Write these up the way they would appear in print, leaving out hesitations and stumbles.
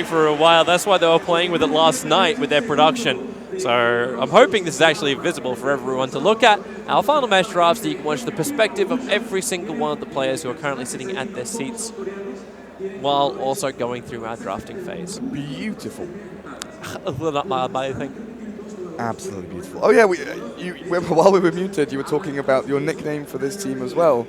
for a while. That's why they were playing with it last night with their production. So I'm hoping this is actually visible for everyone to look at. Our final match drafts, so you can watch the perspective of every single one of the players who are currently sitting at their seats while also going through our drafting phase. Beautiful. Not my thing. Absolutely beautiful. Oh yeah, while we were muted, you were talking about your nickname for this team as well.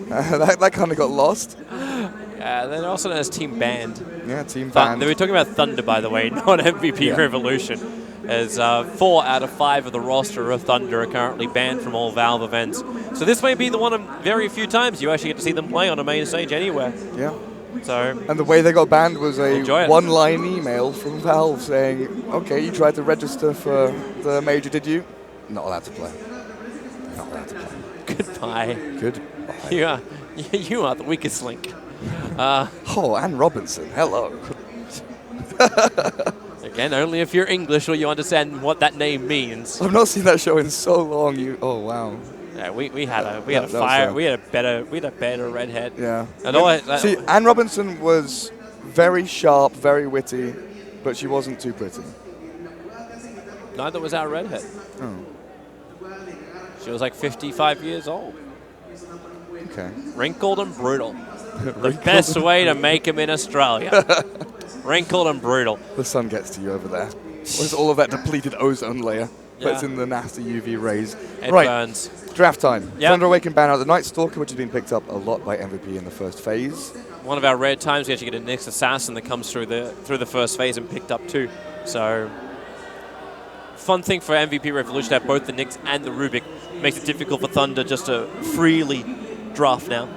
That kind of got lost. Yeah, they're also known as Team Band. Yeah, Team Band. They were talking about Thunder, by the way, not MVP Revolution. As 4 out of 5 of the roster of Thunder are currently banned from all Valve events. So this may be the one of very few times you actually get to see them play on a main stage anywhere. Yeah. So, and the way they got banned was a one-line email from Valve saying, okay, you tried to register for the major, did you? Not allowed to play. Not allowed to play. Goodbye. Goodbye. You are the weakest link. Oh, Anne Robinson, hello. Again, only if you're English will you understand what that name means. I've not seen that show in so long. Oh wow. Yeah, we had a better redhead. Yeah. And see, Anne Robinson was very sharp, very witty, but she wasn't too pretty. Neither was our redhead. Oh. She was like 55 years old. Okay. Wrinkled and brutal. The best way to make him in Australia. Wrinkled and brutal. The sun gets to you over there. Where's all of that depleted ozone layer? Yeah. That's in the nasty UV rays. It burns. Draft time. Yep. Thunder Awaken ban out the Night Stalker, which has been picked up a lot by MVP in the first phase. One of our rare times we actually get a Nyx Assassin that comes through the first phase and picked up too. So fun thing for MVP Revolution to have both the Nyx and the Rubik. Makes it difficult for Thunder just to freely draft now.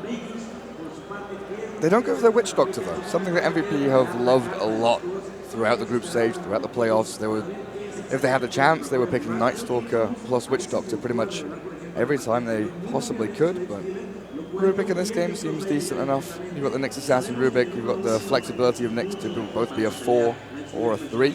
They don't go for their Witch Doctor though. Something that MVP have loved a lot throughout the group stage, throughout the playoffs. If they had a chance, they were picking Night Stalker plus Witch Doctor pretty much every time they possibly could. But Rubik in this game seems decent enough. You've got the Nyx Assassin Rubik. You've got the flexibility of Nyx to both be a 4 or a 3.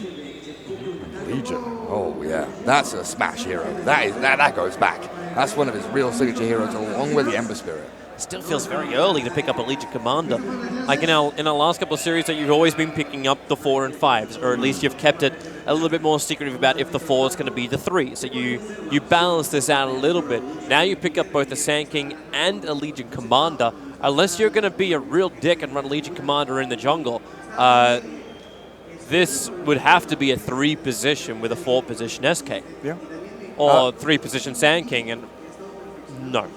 Legion. Oh yeah, that's a smash hero. That goes back. That's one of his real signature heroes, along with the Ember Spirit. Still feels very early to pick up a Legion Commander. Like in our last couple of series, that you've always been picking up the 4 and 5s, or at least you've kept it a little bit more secretive about if the 4 is going to be the 3. So you balance this out a little bit. Now you pick up both a Sand King and a Legion Commander. Unless you're going to be a real dick and run Legion Commander in the jungle, this would have to be a 3 position with a 4 position SK. Yeah. Or 3 position Sand King, and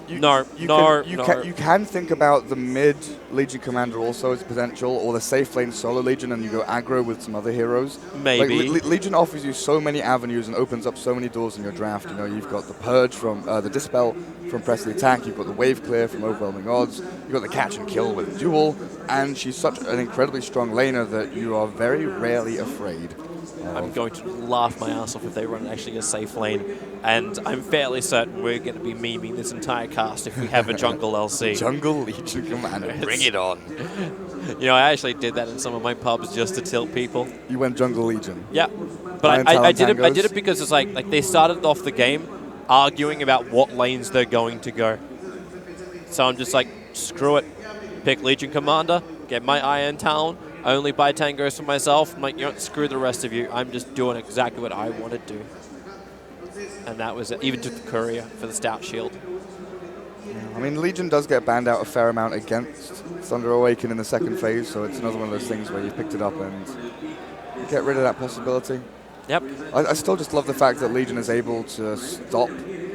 you can think about the mid Legion Commander also as potential, or the safe lane solo Legion, and you go aggro with some other heroes. Maybe. Like, Legion offers you so many avenues and opens up so many doors in your draft. You know, you've got the Purge from the Dispel from Press the Attack. You've got the Wave Clear from Overwhelming Odds. You've got the Catch and Kill with Duel, and she's such an incredibly strong laner that you are very rarely afraid. I'm going to laugh my ass off if they run actually a safe lane, and I'm fairly certain we're going to be memeing this entire cast if we have a Jungle LC. Jungle Legion Commander, bring it on. You know, I actually did that in some of my pubs just to tilt people. You went Jungle Legion? Yeah, but I did it because it's like they started off the game arguing about what lanes they're going to go. So I'm just like, screw it, pick Legion Commander, get my Iron Talon, only buy tangos for myself. I'm like, you know, screw the rest of you. I'm just doing exactly what I want to do. And that was it. Even took the Courier for the Stout Shield. I mean, Legion does get banned out a fair amount against Thunder Awaken in the second phase, so it's another one of those things where you picked it up and get rid of that possibility. Yep. I still just love the fact that Legion is able to stop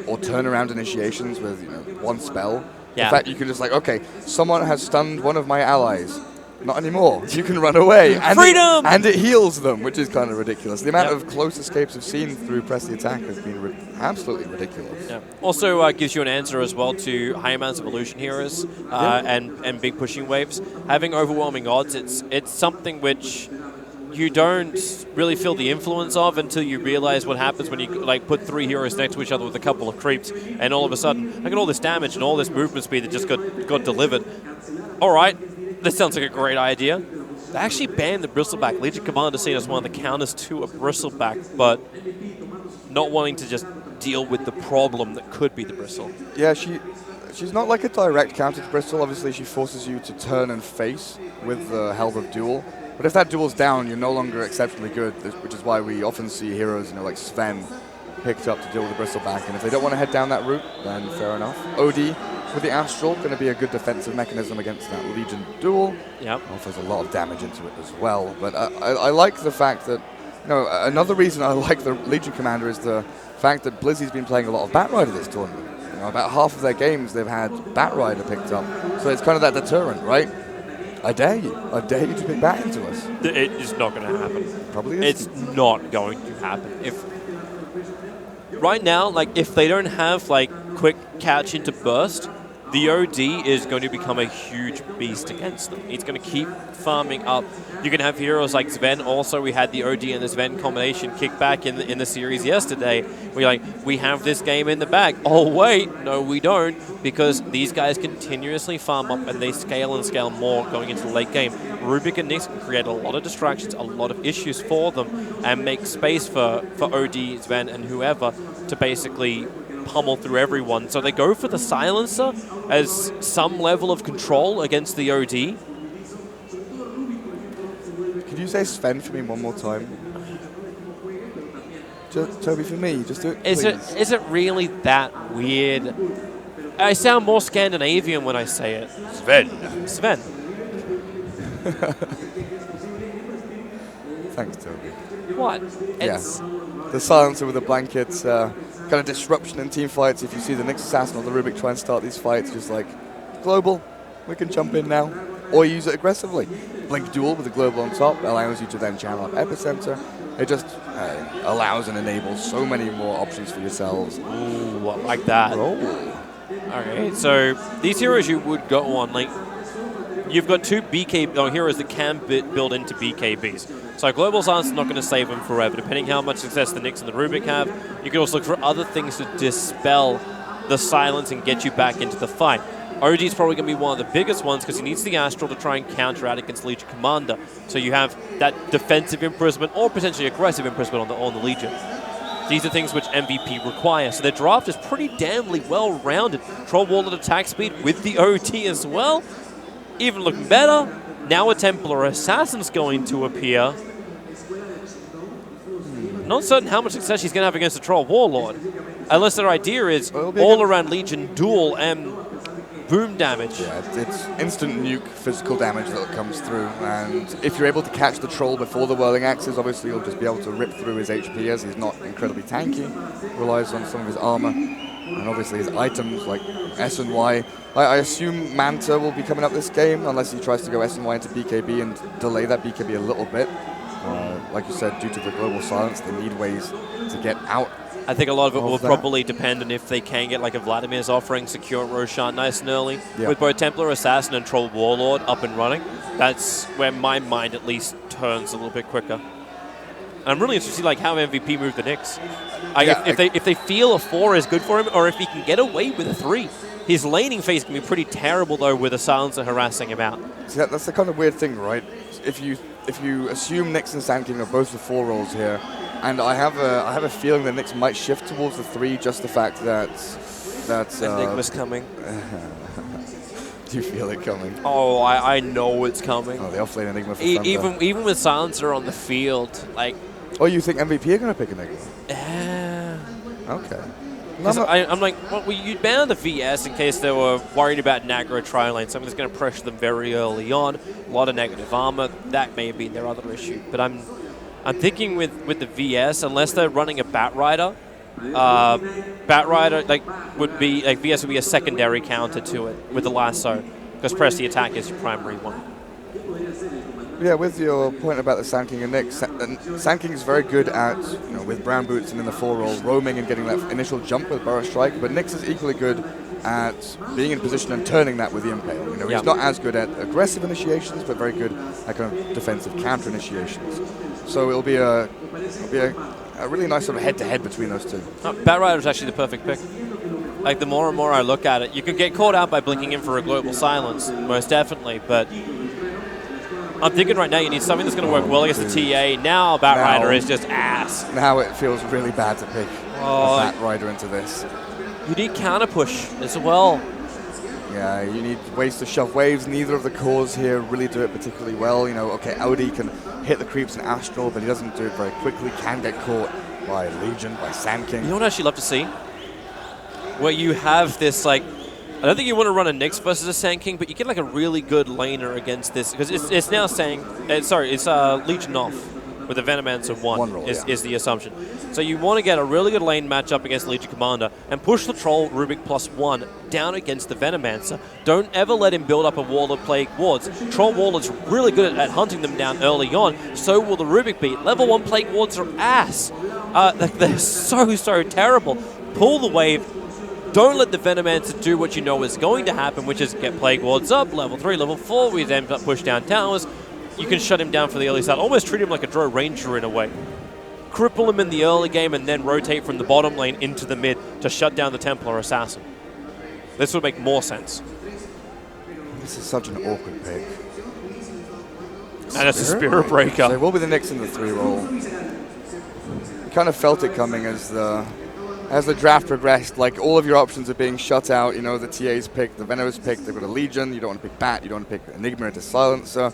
or turn around initiations with one spell. Yeah. The fact you can just like, okay, someone has stunned one of my allies. Not anymore. You can run away. And Freedom! It heals them, which is kind of ridiculous. The amount of close escapes I've seen through Press the Attack has been absolutely ridiculous. Yeah. Also gives you an answer as well to high amounts of evolution heroes and big pushing waves. Having overwhelming odds, it's something which you don't really feel the influence of until you realize what happens when you like put 3 heroes next to each other with a couple of creeps, and all of a sudden, I got all this damage and all this movement speed that just got delivered. All right. This sounds like a great idea. They actually banned the Bristleback. Legion Commander seen as one of the counters to a Bristleback, but not wanting to just deal with the problem that could be the Bristle. Yeah, she's not like a direct counter to Bristle. Obviously, she forces you to turn and face with the Helm of Duel. But if that duel's down, you're no longer exceptionally good, which is why we often see heroes, like Sven, picked up to deal with the Bristleback. And if they don't want to head down that route, then fair enough. OD with the Astral, going to be a good defensive mechanism against that Legion duel. Yep. Offers a lot of damage into it as well. But I like the fact that, another reason I like the Legion Commander is the fact that Blizzy's been playing a lot of Batrider this tournament. About half of their games they've had Batrider picked up. So it's kind of that deterrent, right? I dare you. I dare you to pick Bat into us. It is not going to happen. Probably isn't. It's not going to happen. Right now, if they don't have quick catch into burst, the OD is going to become a huge beast against them. It's going to keep farming up. You can have heroes like Sven. Also, we had the OD and the Sven combination kick back in the series yesterday. We have this game in the bag. Oh, wait. No, we don't. Because these guys continuously farm up and they scale and scale more going into the late game. Rubik and Nyx can create a lot of distractions, a lot of issues for them, and make space for OD, Sven, and whoever to basically pummel through everyone. So they go for the Silencer as some level of control against the OD. Could you say Sven for me one more time? Just, Toby, for me, just do it, please. Is it really that weird? I sound more Scandinavian when I say it. Sven. Thanks, Toby. What? The Silencer with the blankets, kind of disruption in team fights. If you see the Nyx Assassin or the Rubik try and start these fights, just global, we can jump in now. Or use it aggressively. Blink duel with the global on top allows you to then channel up Epicenter. It just allows and enables so many more options for yourselves. Ooh, like that. Alright, so these heroes you would go on, you've got two heroes that can build into BKBs. So Global Silence is not going to save them forever. Depending how much success the Nyx and the Rubik have, you can also look for other things to dispel the silence and get you back into the fight. OD is probably going to be one of the biggest ones because he needs the Astral to try and counter out against Legion Commander. So you have that defensive imprisonment or potentially aggressive imprisonment on the Legion. These are things which MVP requires. So their draft is pretty damnly well-rounded. Troll Warlord attack speed with the OT as well. Even looking better. Now a Templar Assassin's going to appear. Not certain how much success she's going to have against the Troll Warlord. Unless their idea is all-around Legion duel and boom damage. Yeah, it's instant nuke physical damage that comes through, and if you're able to catch the Troll before the Whirling Axes, obviously you'll just be able to rip through his HP as he's not incredibly tanky, relies on some of his armor, and obviously his items like S and Y. I assume Manta will be coming up this game, unless he tries to go S and Y into BKB and delay that BKB a little bit. Like you said, due to the global silence, they need ways to get out. I think a lot of it will probably depend on if they can get a Vladimir's offering, secure Roshan nice and early. Yeah. With both Templar Assassin and Troll Warlord up and running, that's where my mind at least turns a little bit quicker. And I'm really interested to see how MVP move the Nyx. If they feel a 4 is good for him, or if he can get away with a 3. His laning phase can be pretty terrible though with a Silencer harassing him out. See, that's the kind of weird thing, right? If you assume Nyx and Sand King are both the 4 roles here, and I have a feeling that Nyx might shift towards the 3, just the fact that Enigma's coming. Do you feel it coming? Oh, I know it's coming. Oh, the offlane Enigma for Thunder. Even with Silencer on the field, Oh, you think MVP are going to pick Enigma? Okay. I'm well, you'd ban the VS in case they were worried about an aggro tri-lane. Something that's going to pressure them very early on. A lot of negative armor. That may be their other issue. But I'm thinking with the VS, unless they're running a Batrider, would be VS would be a secondary counter to it with the lasso, because press the attack is your primary one. Yeah, with your point about the Sand King and Nyx, Sand King is very good at, with brown boots and in the 4 role, roaming and getting that initial jump with Burrow Strike, but Nyx is equally good at being in position and turning that with the Impale. He's not as good at aggressive initiations, but very good at kind of defensive counter initiations. So it'll be a really nice sort of head-to-head between those two. Batrider is actually the perfect pick. The more and more I look at it, you can get caught out by blinking in for a global silence, most definitely, but I'm thinking right now you need something that's going to work well against the TA. Now Batrider is just ass. Now it feels really bad to pick a Batrider into this. You need counter push as well. Yeah, you need ways to shove waves. Neither of the cores here really do it particularly well. You know, okay, Audi can hit the creeps in Astral, but he doesn't do it very quickly. Can get caught by Legion, by Sand King. You know what I'd actually love to see? Where you have this, like, I don't think you want to run a Nyx versus a Sand King, but you get like a really good laner against this, because it's now saying, it's Legion off with the Venomancer 1 roll, is the assumption. So you want to get a really good lane matchup against Legion Commander and push the Troll Rubik +1 down against the Venomancer. Don't ever let him build up a wall of Plague Wards. Troll Wall is really good at hunting them down early on, so will the Rubik be. Level 1 Plague Wards are ass. They're so terrible. Pull the wave. Don't let the Venomancer do what you know is going to happen, which is get Plague Wards up, level 3, level 4, we then push down towers. You can shut him down for the early start. Almost treat him like a Drow Ranger in a way. Cripple him in the early game and then rotate from the bottom lane into the mid to shut down the Templar Assassin. This would make more sense. This is such an awkward pick. And it's a Spirit Breaker. So it will be the Nyx in the 3-roll. You kind of felt it coming as the draft progressed. Like, all of your options are being shut out. You know, the TA's picked, the Venom's picked, they've got a Legion, you don't want to pick Bat, you don't want to pick Enigma into Silencer.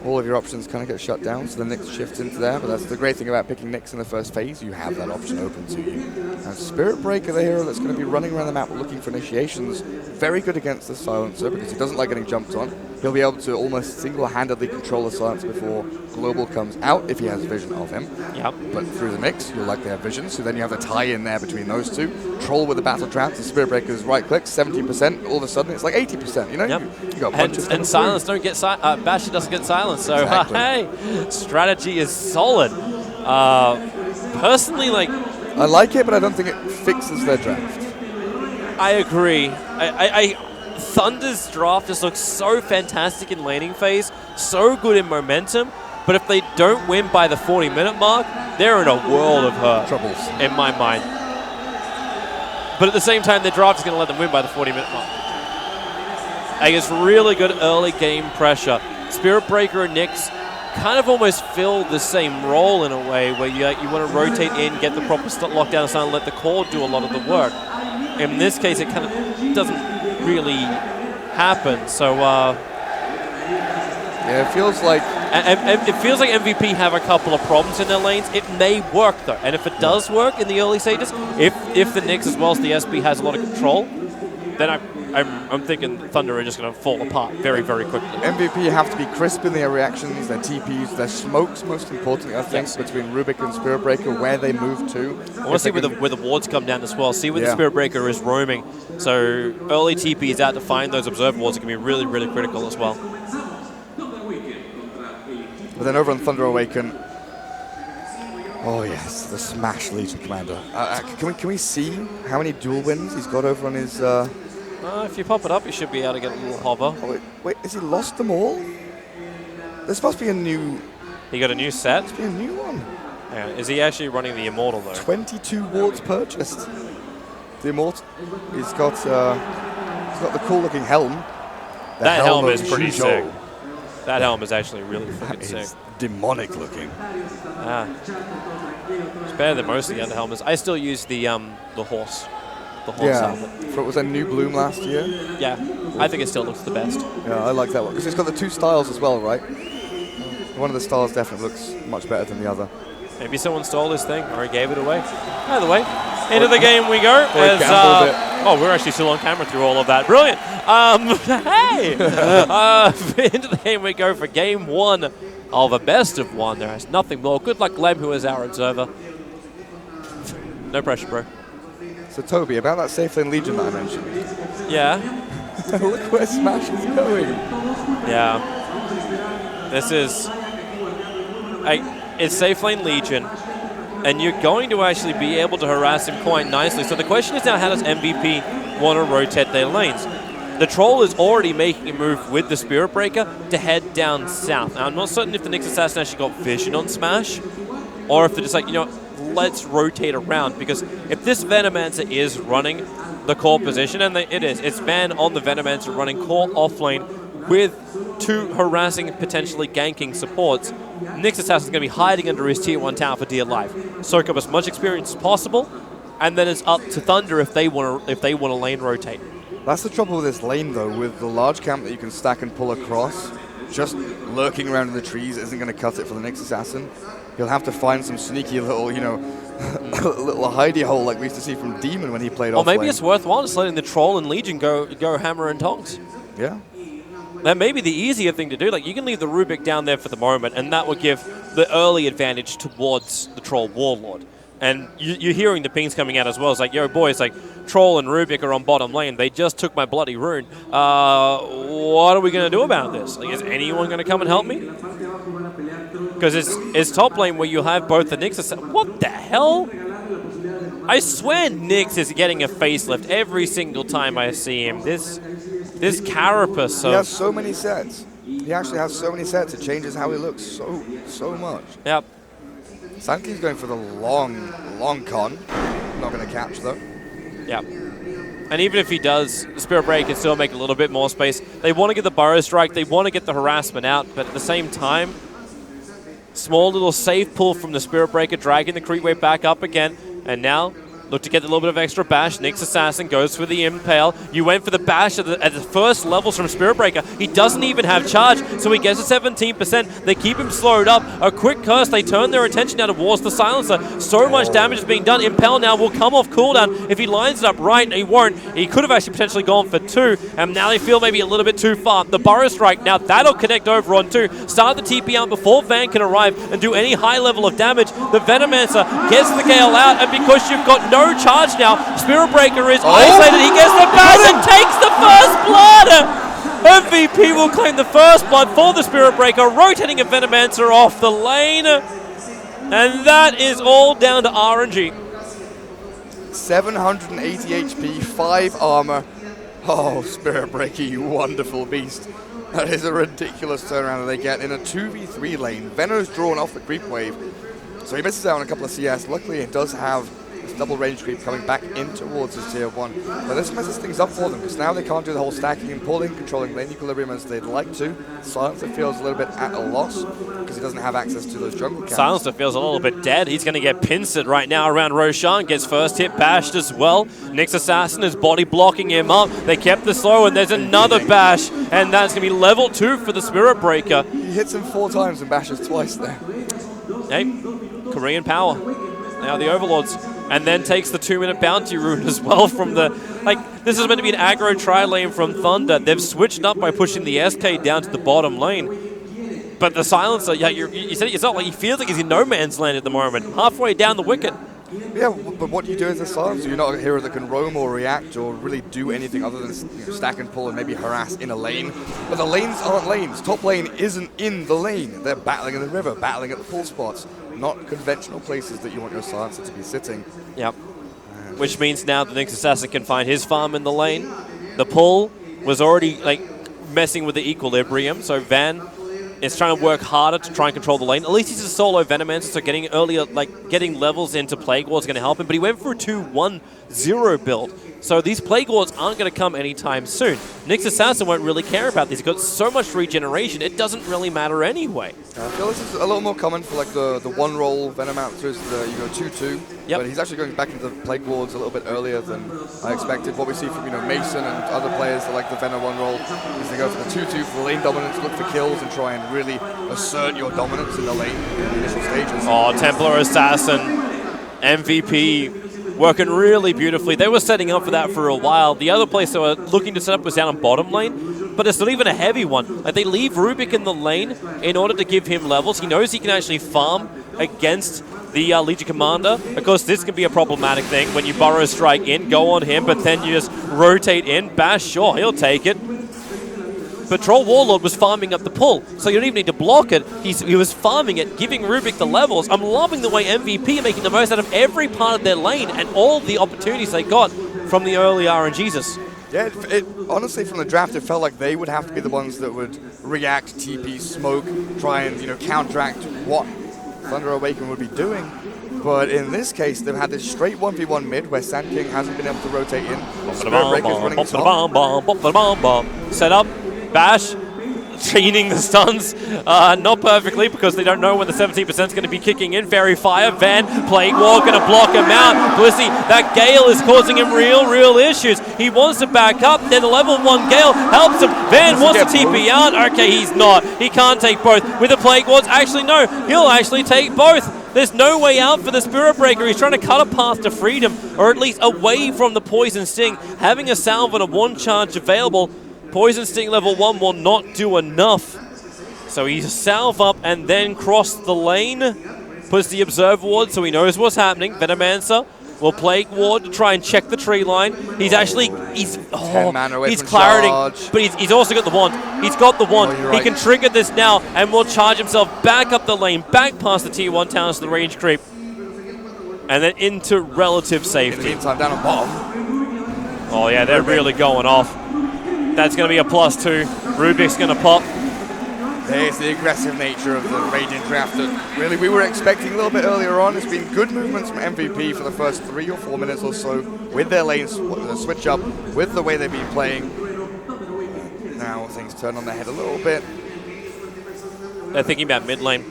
All of your options kind of get shut down, so the Nyx shifts into there, but that's the great thing about picking Nyx in the first phase, you have that option open to you. And Spirit Breaker, the hero that's going to be running around the map looking for initiations, very good against the Silencer because he doesn't like getting jumped on. He'll be able to almost single-handedly control the Silencer before Global comes out if he has vision of him. Yep. But through the Nyx, you'll likely have vision, so then you have the tie-in there between those two. Troll with the Battle Trance, the Spirit Breaker's right-click, 17%, all of a sudden it's like 80%, you know? Yep. You got punches and Silence don't get Basher doesn't get Silence, so hey, strategy is solid. Personally, like, I like it, but I don't think it fixes their draft. I agree. Thunder's draft just looks so fantastic in laning phase, so good in momentum, but if they don't win by the 40-minute mark, they're in a world of hurt. Troubles. In my mind. But at the same time, their draft is going to let them win by the 40-minute mark. I guess really good early game pressure. Spirit Breaker and Nyx kind of almost fill the same role in a way, where you want to rotate in, get the proper lockdown and let the core do a lot of the work. In this case, it kind of doesn't really happen. So yeah, it feels like MVP have a couple of problems in their lanes. It may work though, and if it does work in the early stages, if the Nyx as well as the SB has a lot of control, then I'm thinking Thunder are just going to fall apart very, very quickly. MVP have to be crisp in their reactions, their TPs, their smokes, most importantly, I think, between Rubik and Spirit Breaker, where they move to. I want to see where the wards come down as well. See where the Spirit Breaker is roaming. So early TPs out to find those observed wards can be really, really critical as well. But then over on Thunder Awaken, oh yes, the Smash Legion Commander. Can we see how many dual wins he's got over on his... if you pop it up, you should be able to get a little hover. Oh, wait, has he lost them all? There's supposed to be a new... He got a new set? There's supposed to be a new one. Yeah. Is he actually running the Immortal, though? 22 wards purchased. The Immortal. He's got the cool-looking helm. That helm is pretty sick. That helm is actually really fucking sick. It's demonic looking. It's better than most of the other helmets. I still use the horse. Yeah, helmet. was that New Bloom last year? Yeah, I think it still looks the best. Yeah, I like that one because it's got the two styles as well, right? One of the styles definitely looks much better than the other. Maybe someone stole this thing or he gave it away. Either way, into the game we go. We're actually still on camera through all of that. Brilliant. Into the game we go for game one of a best of one. There is nothing more. Good luck, Gleb, who is our observer. No pressure, bro. So, Toby, about that Safe Lane Legion that I mentioned. Yeah. Look where Smash is going. Yeah. This is... it's Safe Lane Legion, and you're going to actually be able to harass him quite nicely. So the question is now, how does MVP want to rotate their lanes? The Troll is already making a move with the Spirit Breaker to head down south. Now, I'm not certain if the Nyx Assassin actually got vision on Smash, or if they're just like, you know, let's rotate around, because if this Venomancer is running the core position, and it is, it's Van on the Venomancer running core offlane with two harassing, potentially ganking supports, Nyx Assassin is going to be hiding under his tier 1 tower for dear life. Soak up as much experience as possible, and then it's up to Thunder if they want to lane rotate. That's the trouble with this lane, though. With the large camp that you can stack and pull across, just lurking around in the trees isn't going to cut it for the Nyx Assassin. He'll have to find some sneaky little, you know, little hidey hole like we used to see from Demon when he played off Or maybe lane. it's worthwhile just letting the Troll and Legion go hammer and tongs. Yeah. That may be the easier thing to do. Like, you can leave the Rubik down there for the moment, and that would give the early advantage towards the Troll Warlord. And you're hearing the pings coming out as well. It's like, yo, boys, like, Troll and Rubik are on bottom lane. They just took my bloody rune. What are we going to do about this? Like, is anyone going to come and help me? Because it's top lane where you have both the Nyx. What the hell? I swear Nyx is getting a facelift every single time I see him. This carapace. He has so many sets. He actually has so many sets. It changes how he looks so much. Yep. Sankey's going for the long con. Not going to catch, though. Yep. And even if he does, Spirit Break can still make a little bit more space. They want to get the Burrow Strike. They want to get the harassment out. But at the same time, small little safe pull from the Spirit Breaker, dragging the creep wave back up again. And now, look to get a little bit of extra bash. Nyx Assassin goes for the Impale. You went for the bash at the first levels from Spirit Breaker. He doesn't even have charge, so he gets a 17%. They keep him slowed up. A quick curse. They turn their attention now towards the Silencer. So much damage is being done. Impale now will come off cooldown. If he lines it up right, he won't. He could have actually potentially gone for 2, and now they feel maybe a little bit too far. The Burrow Strike, now that'll connect over on 2. Start the TP out before Van can arrive and do any high level of damage. The Venomancer gets the Gale out, and because you've got no charge now, Spirit Breaker is isolated. He gets the bash and takes the first blood. MVP will claim the first blood for the Spirit Breaker, rotating a Venomancer off the lane. And that is all down to RNG. 780 HP, 5 armor. Oh, Spirit Breaker, you wonderful beast. That is a ridiculous turnaround that they get in a 2v3 lane. Veno's drawn off the creep wave, so he misses out on a couple of CS. Luckily, it does have double range creep coming back in towards his tier 1. But this messes things up for them, because now they can't do the whole stacking and pulling, controlling lane equilibrium as they'd like to. Silencer feels a little bit at a loss, because he doesn't have access to those jungle camps. Silencer feels a little bit dead. He's going to get pincered right now around Roshan. Gets first hit bashed as well. Nyx Assassin is body blocking him up. They kept the slow, and there's another bash, and that's going to be level 2 for the Spirit Breaker. He hits him 4 times and bashes twice there. Hey, Korean power. Now the Overlords. And then takes the 2-minute bounty rune as well from the... Like, this is meant to be an aggro tri-lane from Thunder. They've switched up by pushing the SK down to the bottom lane. But the Silencer, yeah, you said it yourself, like, he feels like he's in no man's land at the moment. Halfway down the wicket. Yeah, but what do you do as a Silencer? You're not a hero that can roam or react or really do anything other than stack and pull and maybe harass in a lane. But the lanes aren't lanes. Top lane isn't in the lane. They're battling in the river, battling at the pull spots. Not conventional places that you want your Silencer to be sitting. Yep. Which means now the Nyx Assassin can find his farm in the lane. The pull was already like messing with the equilibrium, so Van is trying to work harder to try and control the lane. At least he's a solo Venomancer, so getting earlier, like getting levels into Plague Ward is going to help him. But he went for a 2-1-0 build, so these Plague Wards aren't going to come anytime soon. Nyx Assassin won't really care about these. He's got so much regeneration, it doesn't really matter anyway. I feel this is a little more common for like the one-roll Venomancers, you go 2-2. Yep. But he's actually going back into the Plague Wards a little bit earlier than I expected. What we see from Mason and other players that like the Venom one-roll is they go for the 2-2 for the lane dominance, look for kills and try and really assert your dominance in the lane in the initial stages. Oh, Templar Assassin, MVP, working really beautifully. They were setting up for that for a while. The other place they were looking to set up was down on bottom lane, but it's not even a heavy one. Like, they leave Rubik in the lane in order to give him levels. He knows he can actually farm against the Legion Commander. Of course, this can be a problematic thing when you Burrow Strike in, go on him, but then you just rotate in. Bash, sure, he'll take it. But Troll Warlord was farming up the pull, so you don't even need to block it. He was farming it, giving Rubik the levels. I'm loving the way MVP are making the most out of every part of their lane and all the opportunities they got from the early RNGs. Yeah, it honestly, from the draft, it felt like they would have to be the ones that would react, TP, smoke, try and counteract what Thunder Awaken would be doing. But in this case, they've had this straight 1v1 mid where Sand King hasn't been able to rotate in. Spirit Breaker's running top. Set up, bash. chaining the stuns. Not perfectly, because they don't know when the 17% is going to be kicking in. Fairy Fire, Van, Plague War, going to block him out. Blissey, that Gale is causing him real issues. He wants to back up, then the level 1 Gale helps him. Van wants to TP out. Okay, he's not. He can't take both. With the Plague Wards, actually no, he'll actually take both. There's no way out for the Spirit Breaker. He's trying to cut a path to freedom, or at least away from the Poison Sting. Having a salve and a 1 charge available, Poison Sting level 1 will not do enough. So he's salve up and then cross the lane. Puts the Observe Ward so he knows what's happening. Venomancer will Plague Ward to try and check the tree line. He's actually, he's clarity, but he's also got the wand. He's got the wand. He can trigger this now and will charge himself back up the lane, back past the Tier 1 towers to the range creep. And then into relative safety. In the meantime, down on bottom. Oh yeah, they're really going off. That's going to be a +2. Rubik's going to pop. There's the aggressive nature of the Radiant draft that really we were expecting a little bit earlier on. It's been good movements from MVP for the first 3 or 4 minutes or so with their lane switch up, with the way they've been playing. Now things turn on their head a little bit. They're thinking about mid lane.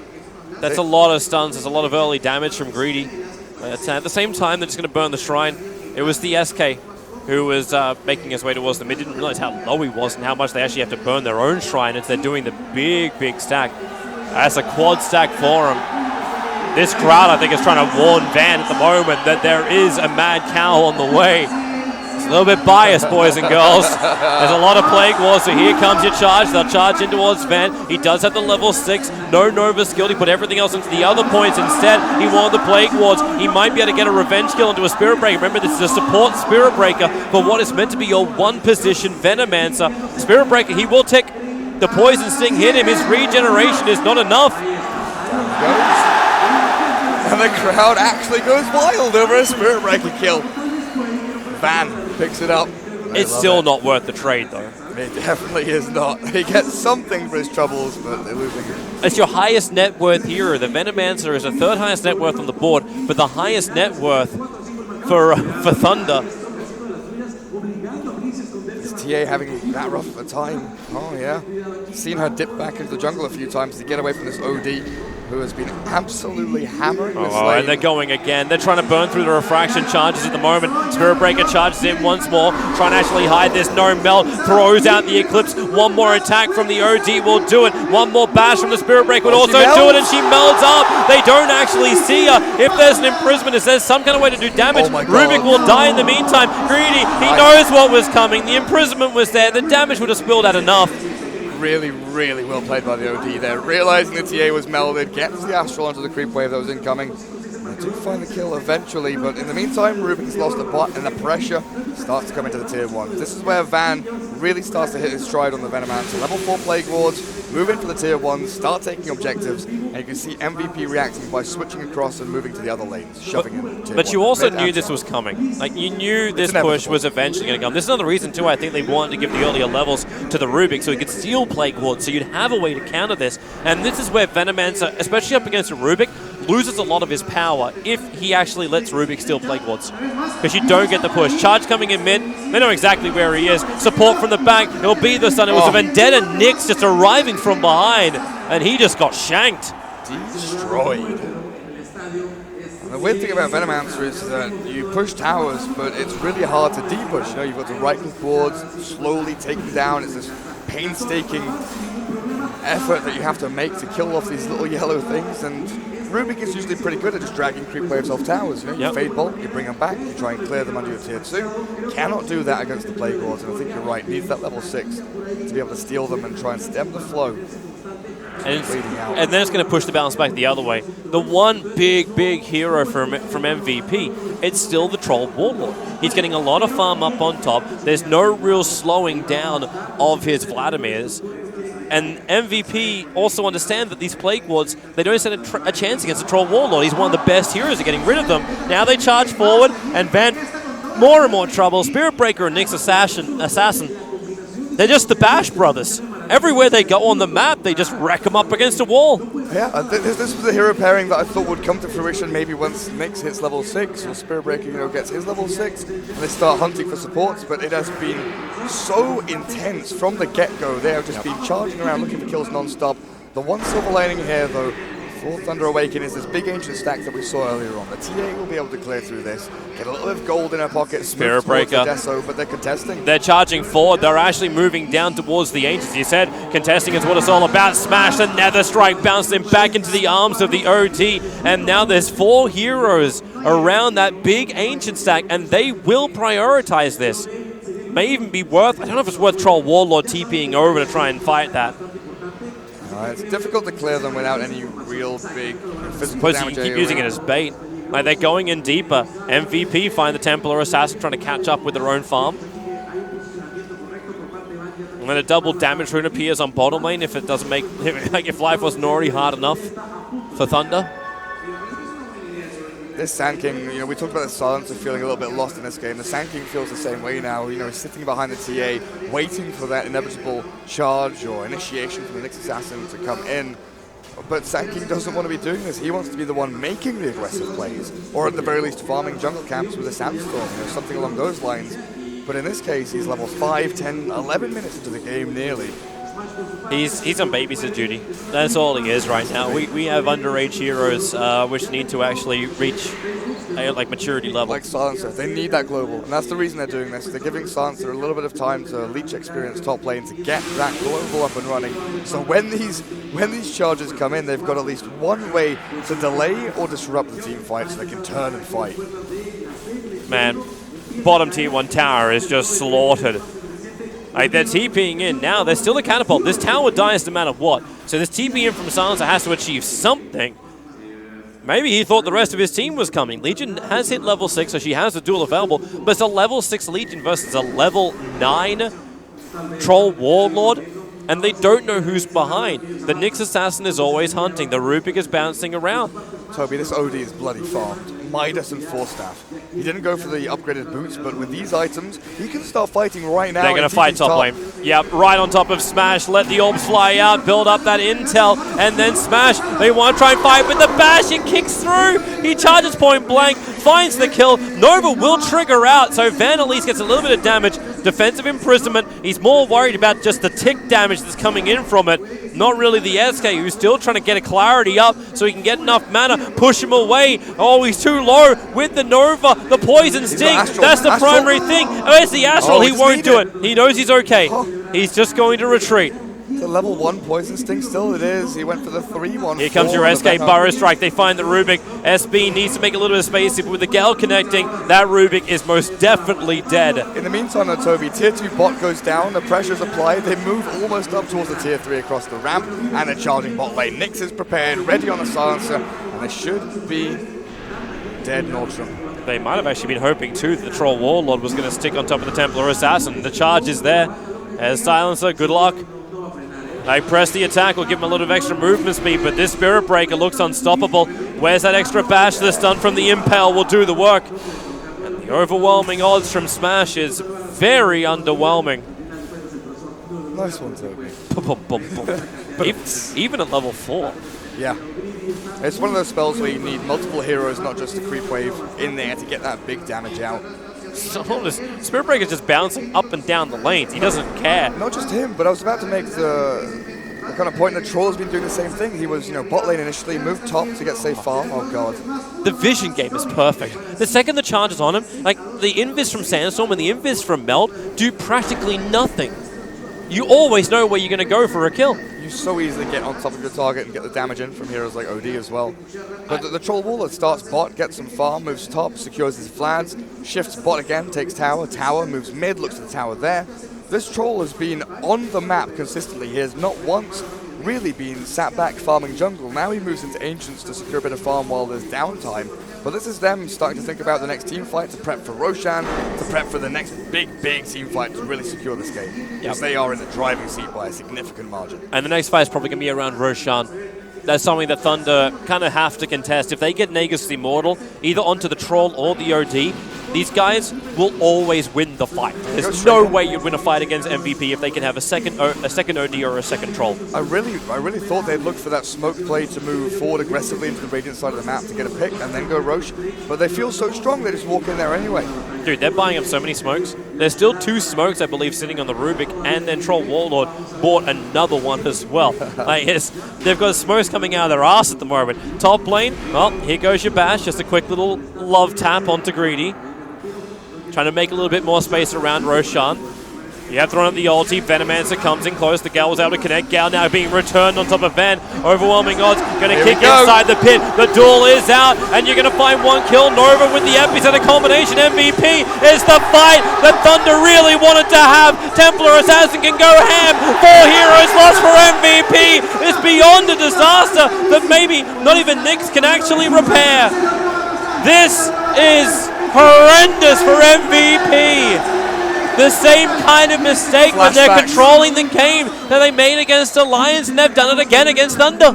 That's a lot of stuns. There's a lot of early damage from Greedy. At the same time, they're just going to burn the Shrine. It was the SK who was making his way towards the mid. Didn't realize how low he was and how much they actually have to burn their own Shrine as they're doing the big stack. That's a quad stack for him. This crowd, I think, is trying to warn Van at the moment that there is a mad cow on the way. It's a little bit biased, boys and girls. There's a lot of Plague Wars, so here comes your charge. They'll charge in towards Van. He does have the level 6. No Nova skill. He put everything else into the other points. Instead, he wanted the Plague Wards. He might be able to get a revenge kill into a Spirit Breaker. Remember, this is a support Spirit Breaker for what is meant to be your 1-position Venomancer. Spirit Breaker, he will take the Poison Sting, hit him. His regeneration is not enough. And the crowd actually goes wild over a Spirit Breaker kill. Van picks it up. It's still not worth the trade, though. It definitely is not. He gets something for his troubles, but they're losing it. It's your highest net worth hero. The Venomancer is the 3rd highest net worth on the board, but the highest net worth for Thunder. Is TA having that rough of a time? Oh, yeah. Seen her dip back into the jungle a few times to get away from this OD, who has been absolutely hammering this lane. And they're going again. They're trying to burn through the refraction charges at the moment. Spirit Breaker charges in once more, trying to actually hide this. No melt, throws out the Eclipse. One more attack from the OD will do it. One more bash from the Spirit Breaker would also do it, and she melts up. They don't actually see her. If there's an imprisonment, if there's some kind of way to do damage, Rubik will die in the meantime. Greedy, he knows what was coming. The imprisonment was there. The damage would have spilled out enough. Really well played by the OD there. Realizing the TA was melded, gets the Astral onto the creep wave that was incoming. They do find the kill eventually, but in the meantime, Rubik's lost a bot, and the pressure starts to come into the Tier 1. This is where Van really starts to hit his stride on the Venomancer. Level 4 Plague Wards, move into the Tier 1, start taking objectives, and you can see MVP reacting by switching across and moving to the other lanes, shoving in Tier 1. But you also knew this was coming. Like, you knew this push was eventually going to come. This is another reason, too, I think they wanted to give the earlier levels to the Rubik so he could steal Plague Wards, so you'd have a way to counter this. And this is where Venomancer, especially up against a Rubik, loses a lot of his power if he actually lets Rubik steal Plague Wards. Because you don't get the push. Charge coming in mid. They know exactly where he is. Support from the back. It'll be the stun. It was a Vendetta Nyx just arriving from behind. And he just got shanked. Destroyed. And the weird thing about Venomancer is that you push towers, but it's really hard to de-push. You know, you've got to right-click wards, slowly take them down. It's this painstaking effort that you have to make to kill off these little yellow things. And Rubik is usually pretty good at just dragging creep waves off towers. You know, you fade bolt, you bring them back, you try and clear them under your Tier 2. Cannot do that against the Plague Wards, and I think you're right. Needs that level 6 to be able to steal them and try and stem the flow. And then it's going to push the balance back the other way. The one big hero from MVP, it's still the Troll Warlord. He's getting a lot of farm up on top. There's no real slowing down of his Vladimir's. And MVP also understand that these Plague Wards, they don't stand a chance against the Troll Warlord. He's one of the best heroes at getting rid of them. Now they charge forward, and Van, more and more trouble. Spirit Breaker and Nyx Assassin, they're just the Bash brothers. everywhere they go on the map, they just rack them up against a wall. Yeah, this was a hero pairing that I thought would come to fruition maybe once Nyx hits level 6 or Spirit Breaker, gets his level 6 and they start hunting for supports, but it has been so intense from the get-go. They have just been charging around looking for kills non-stop. The one silver lining here, though, for Thunder Awaken is this big ancient stack that we saw earlier on. The TA will be able to clear through this, get a little bit of gold in her pocket, Spirit Breaker. Deso, but they're contesting. They're charging forward. They're actually moving down towards the Ancients. You said contesting is what it's all about. Smash the Nether Strike, bounce them back into the arms of the OD, and now there's 4 heroes around that big ancient stack, and they will prioritize this. May even be worth, I don't know if it's worth Troll Warlord TPing over to try and fight that. It's difficult to clear them without any real big physical damage. You keep using it as bait. Like, they're going in deeper. MVP find the Templar Assassin trying to catch up with their own farm. And then a double damage rune appears on bottom lane if it doesn't make, like if life wasn't already hard enough for Thunder. This Sand King, we talked about the Silencer feeling a little bit lost in this game. The Sand King feels the same way now. He's sitting behind the TA, waiting for that inevitable charge or initiation from the Nyx Assassin to come in. But Sand King doesn't want to be doing this. He wants to be the one making the aggressive plays, or at the very least farming jungle camps with a Sandstorm, something along those lines. But in this case, he's level 5, 10, 11 minutes into the game nearly. He's on babysit duty. That's all he is right now. We have underage heroes which need to actually reach a maturity level. Like Silencer, they need that global, and that's the reason they're doing this. They're giving Silencer a little bit of time to leech experience top lane to get that global up and running. So when these charges come in, they've got at least one way to delay or disrupt the team fight so they can turn and fight. Man, bottom tier 1 tower is just slaughtered. Like, they're TPing in now. There's still a catapult. This tower dies no matter what. So this TP in from Silencer has to achieve something. Maybe he thought the rest of his team was coming. Legion has hit level 6, so she has the duel available. But it's a level 6 Legion versus a level 9 Troll Warlord. And they don't know who's behind. The Nyx Assassin is always hunting. The Rubik is bouncing around. Toby, this OD is bloody farmed. Midas and Forstaff. He didn't go for the upgraded boots, but with these items, he can start fighting right now. They're going to fight top lane. Yep, right on top of Smash. Let the orbs fly out, build up that intel, and then Smash. They want to try and fight, but the bash, it kicks through. He charges point blank, finds the kill. Nova will trigger out, so Van at least gets a little bit of damage. Defensive imprisonment. He's more worried about just the tick damage that's coming in from it. Not really the SK, who's still trying to get a clarity up so he can get enough mana, push him away. Oh, he's too low with the Nova, the Poison Sting. That's the primary thing. Oh, it's the Astral. He won't do it. He knows he's okay. He's just going to retreat. The level 1 Poison Sting still it is. He went for the 3-1. Here comes your SK Burrow Strike. They find the Rubik. SB needs to make a little bit of space. With the Gale connecting, that Rubik is most definitely dead. In the meantime, though, Toby, tier 2 bot goes down. The pressure's applied. They move almost up towards the tier 3 across the ramp. And they're charging bot lane. Nyx is prepared, ready on the Silencer. And they should be dead Nordstrom. They might have actually been hoping, too, that the Troll Warlord was going to stick on top of the Templar Assassin. The charge is there. As Silencer, good luck. They press the attack, will give him a little bit of extra movement speed, but this Spirit Breaker looks unstoppable. Where's that extra bash? The stun from the Impale will do the work. And the overwhelming odds from Smash is very underwhelming. Nice one, Toby. Even at level 4. Yeah. It's one of those spells where you need multiple heroes, not just a creep wave in there to get that big damage out. Spirit Breaker is just bouncing up and down the lanes. He doesn't care. Not just him, but I was about to make the kind of point that Troll has been doing the same thing. He was, bot lane initially, moved top to get safe farm. Oh, God. The vision game is perfect. The second the charge is on him, like the invis from Sandstorm and the invis from Meld do practically nothing. You always know where you're going to go for a kill. You so easily get on top of your target and get the damage in from heroes like OD as well. But the Troll Warlord starts bot, gets some farm, moves top, secures his flags, shifts bot again, takes tower, moves mid, looks at the tower there. This Troll has been on the map consistently. He has not once really been sat back farming jungle. Now he moves into Ancients to secure a bit of farm while there's downtime. But this is them starting to think about the next team fight, to prep for Roshan, to prep for the next big team fight to really secure this game. Because they are in the driving seat by a significant margin. And the next fight is probably going to be around Roshan. That's something that Thunder kind of have to contest. If they get Nagus the Immortal, either onto the Troll or the OD, these guys will always win the fight. There's no way you'd win a fight against MVP if they can have a second OD or a second Troll. I really thought they'd look for that smoke play to move forward aggressively into the Radiant side of the map to get a pick and then go Roche, but they feel so strong they just walk in there anyway. Dude, they're buying up so many smokes. There's still 2 smokes, I believe, sitting on the Rubik, and then Troll Warlord bought another one as well. They've got smokes coming out of their ass at the moment. Top lane, well, here goes your bash. Just a quick little love tap onto Greedy. Trying to make a little bit more space around Roshan. You have thrown up the ulti. Venomancer comes in close. The Gal was able to connect. Gal now being returned on top of Van. Overwhelming odds. Going to kick inside the pit. The duel is out. And you're going to find 1 kill. Nova with the epicenter combination. MVP is the fight that Thunder really wanted to have. Templar Assassin can go ham. 4 heroes lost for MVP. It's beyond a disaster that maybe not even Nyx can actually repair. This is horrendous for MVP. The same kind of mistake when they're controlling the game that they made against Alliance, and they've done it again against Thunder.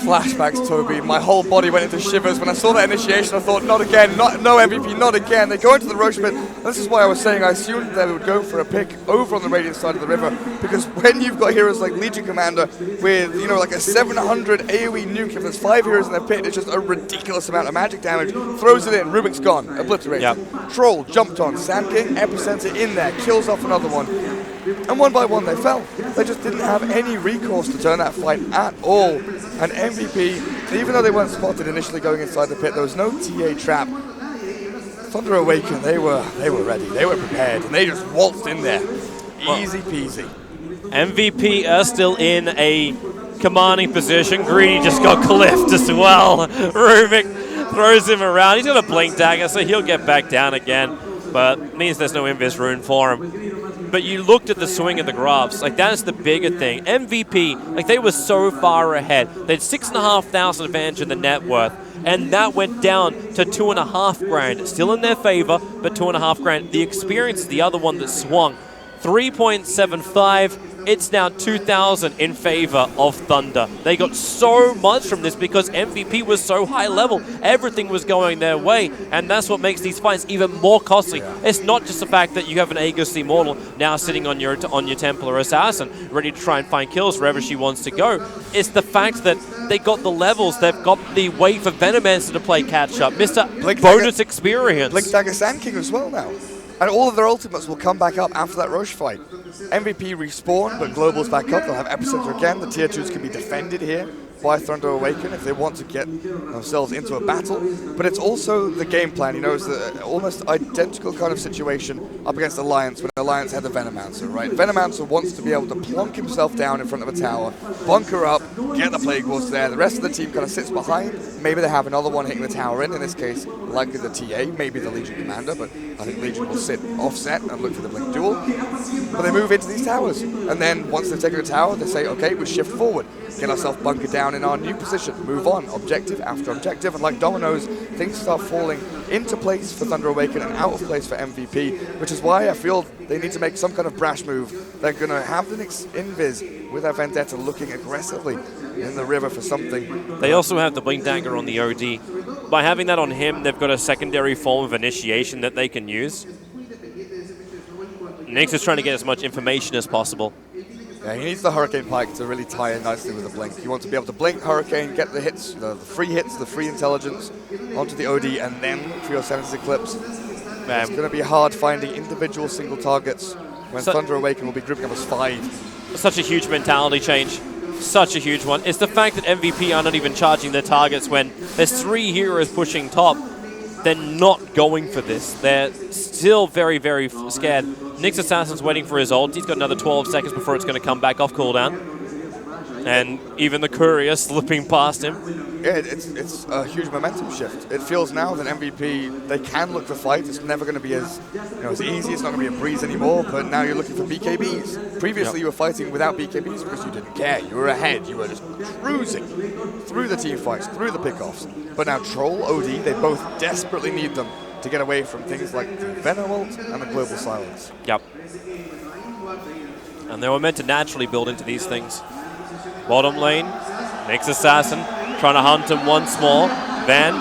Flashbacks, Toby. My whole body went into shivers when I saw that initiation. I thought, not again, no MVP, not again. They go into the Roche pit. This is why I was saying I assumed they would go for a pick over on the Radiant side of the river, because when you've got heroes like Legion Commander with, you know, like a 700 AoE nuke, if there's 5 heroes in their pit, it's just a ridiculous amount of magic damage. Throws it in, Rubik's gone, obliterated. Yep. Troll jumped on, Sand King, epicenter in there, kills off another one. And one by one they fell. They just didn't have any recourse to turn that fight at all. And MVP, even though they weren't spotted initially going inside the pit, there was no TA trap. Thunder Awaken, they were ready, they were prepared, and they just waltzed in there. Easy peasy. MVP are still in a commanding position. Greedy just got cliffed as well. Rubik throws him around. He's got a blink dagger, so he'll get back down again. But means there's no Invis rune for him. But you looked at the swing of the graphs, like that's the bigger thing. MVP, like they were so far ahead. They had 6,500 advantage in the net worth, and that went down to 2.5 grand. Still in their favor, but 2.5 grand. The experience is the other one that swung. 3.75. It's now 2,000 in favor of Thunder. They got so much from this because MVP was so high level. Everything was going their way, and that's what makes these fights even more costly. Yeah. It's not just the fact that you have an Aegis Immortal now sitting on your Templar Assassin, ready to try and find kills wherever she wants to go. It's the fact that they got the levels, they've got the way for Venomancer to play catch-up. Mr. Bonus experience. Blink Dagger Sand King as well now. And all of their ultimates will come back up after that Roche fight. MVP respawn, but Global's back up. They'll have Epicenter again. The tier 2s can be defended here by Thunder Awaken if they want to get themselves into a battle. But it's also the game plan. You know, it's the almost identical kind of situation up against Alliance when Alliance had the Venomancer, right? Venomancer wants to be able to plonk himself down in front of a tower, bunker up, get the Plague Wolves there. The rest of the team kind of sits behind. Maybe they have another one hitting the tower in this case, likely the TA, maybe the Legion Commander, but I think Legion will sit offset and look for the Blink Duel. But they move into these towers. And then once they've taken a tower, they say, okay, we shift forward. Get ourselves bunkered down in our new position, move on, objective after objective, and like dominoes, things start falling into place for Thunder Awaken and out of place for MVP, which is why I feel they need to make some kind of brash move. They're going to have the Nyx Invis with their Vendetta looking aggressively in the river for something. They also have the Blink Dagger on the OD. By having that on him, they've got a secondary form of initiation that they can use. Nyx is trying to get as much information as possible. Yeah, he needs the Hurricane Pike to really tie in nicely with the Blink. You want to be able to Blink, Hurricane, get the hits, the free hits, the free intelligence onto the OD, and then for your Sense Eclipse. It's going to be hard finding individual single targets when Thunder Awaken will be grouping up as 5. Such a huge mentality change. Such a huge one. It's the fact that MVP are not even charging their targets when there's 3 heroes pushing top. They're not going for this. They're still very, very scared. Nyx Assassin's waiting for his ult. He's got another 12 seconds before it's going to come back off cooldown. And even the courier slipping past him. Yeah, it's a huge momentum shift. It feels now that MVP, they can look for fight. It's never going to be as easy. It's not going to be a breeze anymore, but now you're looking for BKBs. Previously, you were fighting without BKBs because you didn't care. You were ahead. You were just cruising through the team fights, through the pickoffs. But now Troll, OD, they both desperately need them to get away from things like the Venom ult and the Global Silence. Yep. And they were meant to naturally build into these things. Bottom lane, Nyx Assassin trying to hunt him once more. Van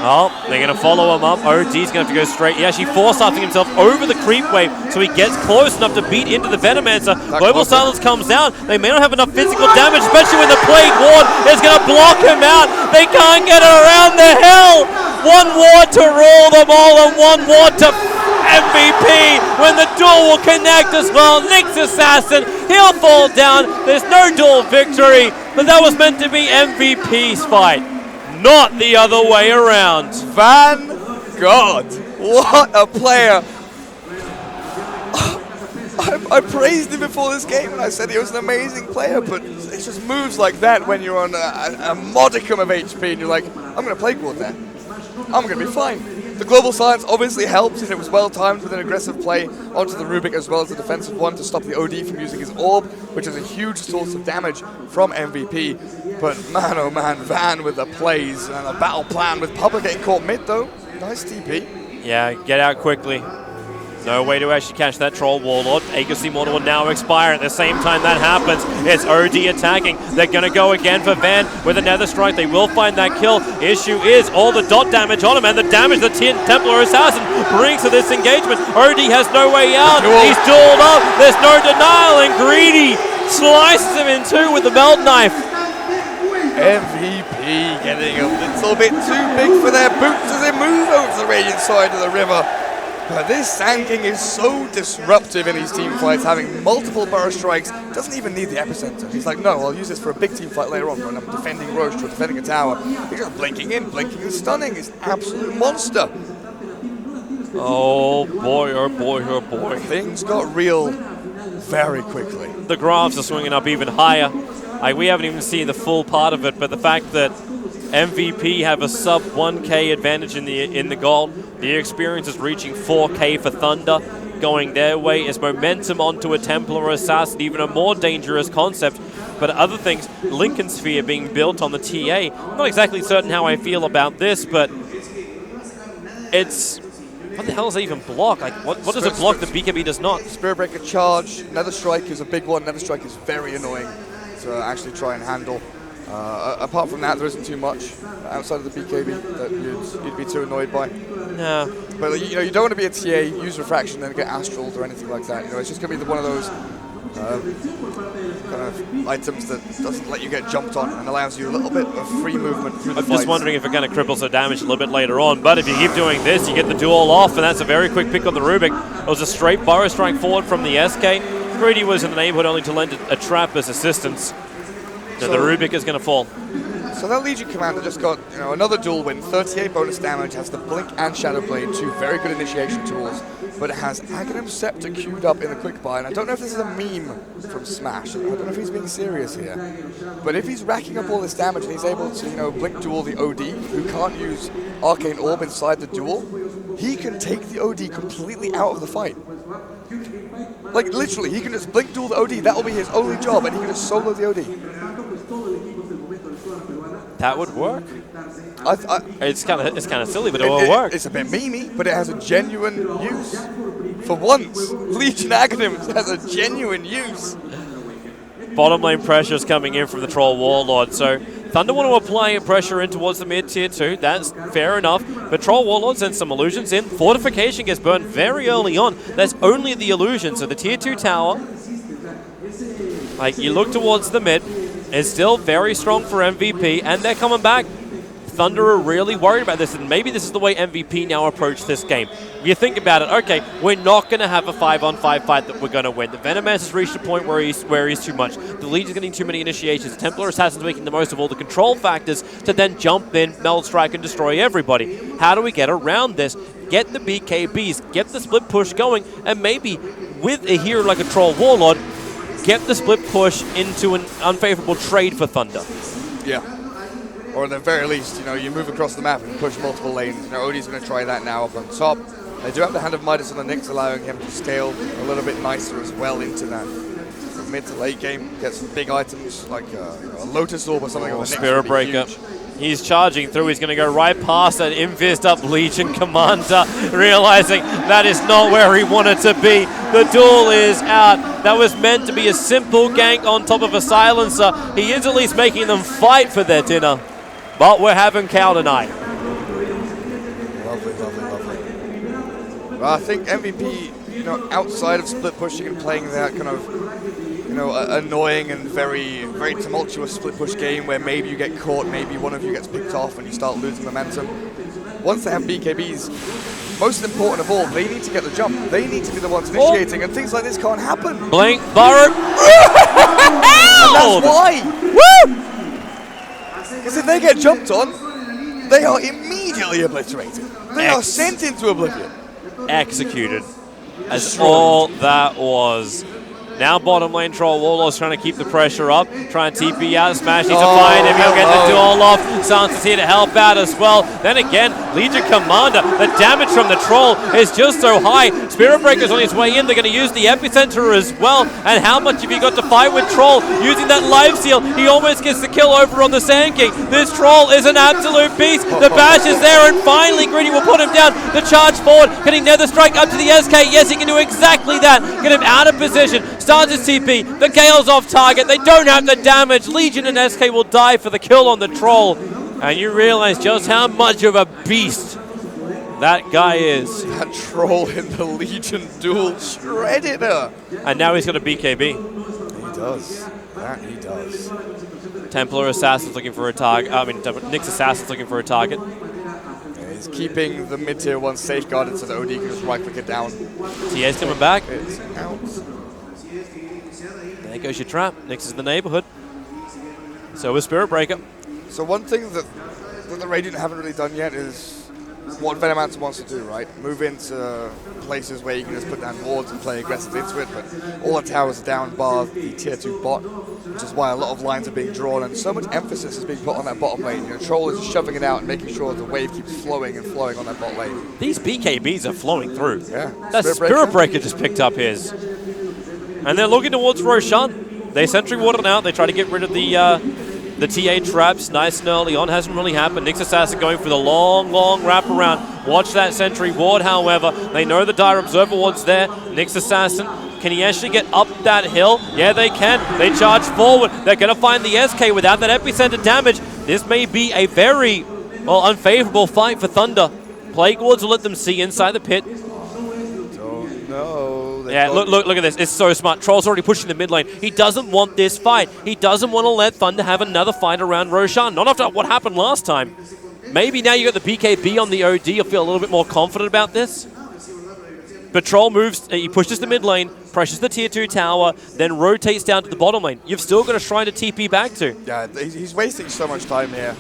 Oh, they're going to follow him up. OD's going to have to go straight. He actually force-starting himself over the creep wave, so he gets close enough to beat into the Venomancer. Global Silence comes down. They may not have enough physical damage, especially when the Plague Ward is going to block him out. They can't get around the hill. One ward to rule them all, and one ward to MVP when the duel will connect as well. Nyx Assassin, he'll fall down. There's no duel victory, but that was meant to be MVP's fight. Not the other way around. Van God, what a player. I praised him before this game and I said he was an amazing player, but it's just moves like that when you're on a modicum of HP and you're like, I'm going to play Guard there. I'm going to be fine. The Global Silence obviously helps, and it was well timed with an aggressive play onto the Rubik as well as the defensive one to stop the OD from using his orb, which is a huge source of damage from MVP. But man, oh man, Van with the plays and a battle plan with Public getting caught mid though. Nice TP. Yeah, get out quickly. No way to actually catch that Troll Warlord. Aegis Immortal will now expire at the same time that happens. It's OD attacking. They're going to go again for Van with a Nether Strike. They will find that kill. Issue is all the dot damage on him and the damage the Templar Assassin brings to this engagement. OD has no way out. He's dueled up. There's no denial, and Greedy slices him in two with the Meld Knife. MVP getting a little bit too big for their boots as they move over to the Radiant side of the river. But this Sand King is so disruptive in these team fights, having multiple burrow strikes, doesn't even need the epicenter. He's like, no, I'll use this for a big team fight later on when I'm defending Roche or defending a tower. He's just blinking in, blinking and stunning. He's an absolute monster. Oh boy, oh boy, oh boy. Things got real very quickly. The graphs are swinging up even higher. We haven't even seen the full part of it, but the fact that MVP have a sub 1k advantage in the gold. The experience is reaching 4k for Thunder, going their way. Is momentum onto a Templar Assassin, even a more dangerous concept. But other things, Lincoln Sphere being built on the TA. I'm not exactly certain how I feel about this, but it's... What the hell does it even block? Like, what does it block that BKB does not? Spirit Breaker charge, Nether Strike is a big one. Nether Strike is very annoying to actually try and handle. Apart from that, there isn't too much outside of the BKB that you'd be too annoyed by. No. But you don't want to be a TA, use Refraction, then get Astraled or anything like that. It's just going to be one of those kind of items that doesn't let you get jumped on and allows you a little bit of free movement through the fights. I'm just wondering if it kind of cripples the damage a little bit later on, but if you keep doing this, you get the duel off, and that's a very quick pick on the Rubik. It was a straight burrow strike forward from the SK. Greedy was in the neighborhood only to lend a trap as assistance. So the Rubik is going to fall. So that Legion Commander just got another duel win, 38 bonus damage, has the Blink and Shadow Blade, two very good initiation tools, but it has Aghanim Scepter queued up in the quick buy, and I don't know if this is a meme from Smash. I don't know if he's being serious here, but if he's racking up all this damage and he's able to Blink duel the OD, who can't use Arcane Orb inside the duel, he can take the OD completely out of the fight. Like literally, he can just Blink duel the OD, that will be his only job, and he can just solo the OD. That would work. It's kind of silly, but it will work. It's a bit memey, but it has a genuine use. For once, Legion Aghanim has a genuine use. Bottom lane pressure is coming in from the Troll Warlord, so Thunder want to apply pressure in towards the mid tier 2. That's fair enough, but Troll Warlord sends some illusions in. Fortification gets burned very early on. That's only the illusion, so the tier 2 tower, like you look towards the mid, is still very strong for MVP, and they're coming back. Thunder are really worried about this, and maybe this is the way MVP now approach this game. You think about it, okay, we're not going to have a 5-on-5 fight that we're going to win. The Venomancer has reached a point where he's too much. The Legion's getting too many initiations. Templar Assassin's making the most of all the control factors to then jump in, Meld Strike, and destroy everybody. How do we get around this? Get the BKBs, get the split push going, and maybe with a hero like a Troll Warlord, get the split push into an unfavorable trade for Thunder. Yeah. Or at the very least, you move across the map and push multiple lanes. Odie's going to try that now up on top. They do have the Hand of Midas on the Nyx, allowing him to scale a little bit nicer as well into that. From mid to late game, get some big items like a Lotus Orb or something. Spirit Breaker. He's charging through. He's going to go right past that invised up Legion Commander, realizing that is not where he wanted to be. The duel is out. That was meant to be a simple gank on top of a silencer. He is at least making them fight for their dinner. But we're having cow tonight. Well, I think MVP, outside of split pushing and playing that kind of, annoying and very, very tumultuous split push game where maybe you get caught, maybe one of you gets picked off and you start losing momentum. Once they have BKBs, most important of all, they need to get the jump. They need to be the ones initiating, and things like this can't happen. Blink, Burrow. And that's why. Woo! Because if they get jumped on, they are immediately obliterated. They are sent into oblivion. Executed. As all that was. Now bottom lane Troll Warlord's trying to keep the pressure up, trying to TP out, Smash needs to find him, he'll get the duel off, Sans is here to help out as well. Then again, Legion Commander, the damage from the Troll is just so high. Spirit Breaker's on his way in, they're going to use the Epicenter as well. And how much have you got to fight with Troll? Using that Life Seal, he almost gets the kill over on the Sand King. This Troll is an absolute beast. The bash is there, and finally Gritty will put him down. The charge forward, getting Nether Strike up to the SK. Yes, he can do exactly that. Get him out of position. Starts his TP, the Gale's off target, they don't have the damage, Legion and SK will die for the kill on the Troll, and you realize just how much of a beast that guy is. That Troll in the Legion duel shredded her. And now he's got a BKB. He does, that he does. Templar Assassin's looking for a target, Nyx Assassin's looking for a target. Yeah, he's keeping the mid-tier one safeguarded so that OD can just right-click it down. TA's coming back. It's out. There goes your trap. Nyx is in the neighborhood. So is Spirit Breaker. So one thing that the Radiant haven't really done yet is what Venomancer wants to do, right? Move into places where you can just put down wards and play aggressive into it, but all the towers are down bar the tier 2 bot, which is why a lot of lines are being drawn and so much emphasis is being put on that bottom lane. Troll is just shoving it out and making sure the wave keeps flowing and flowing on that bot lane. These BKBs are flowing through. Yeah. That Spirit Breaker just picked up his. And they're looking towards Roshan. They sentry warded out. They try to get rid of the TA traps. Nice and early on. Hasn't really happened. Nyx Assassin going for the long, long wrap around. Watch that sentry ward, however. They know the Dire Observer ward's there. Nyx Assassin, can he actually get up that hill? Yeah, they can. They charge forward. They're going to find the SK without that epicenter damage. This may be a very, unfavorable fight for Thunder. Plague Wards will let them see inside the pit. Don't know. Yeah, look at this. It's so smart. Troll's already pushing the mid lane. He doesn't want this fight. He doesn't want to let Thunder have another fight around Roshan. Not after what happened last time. Maybe now you got the BKB on the OD. You'll feel a little bit more confident about this. But Troll moves, he pushes the mid lane, pressures the tier 2 tower, then rotates down to the bottom lane. You've still got a shrine to TP back to. Yeah, he's wasting so much time here.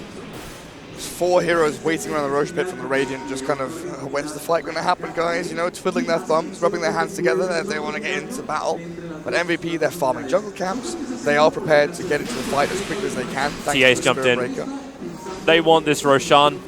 There's 4 heroes waiting around the Roche pit from the Radiant, just kind of, when's the fight going to happen, guys? Twiddling their thumbs, rubbing their hands together as they want to get into battle. But MVP, they're farming jungle camps. They are prepared to get into the fight as quickly as they can. TA's jumped in. They want this Roshan.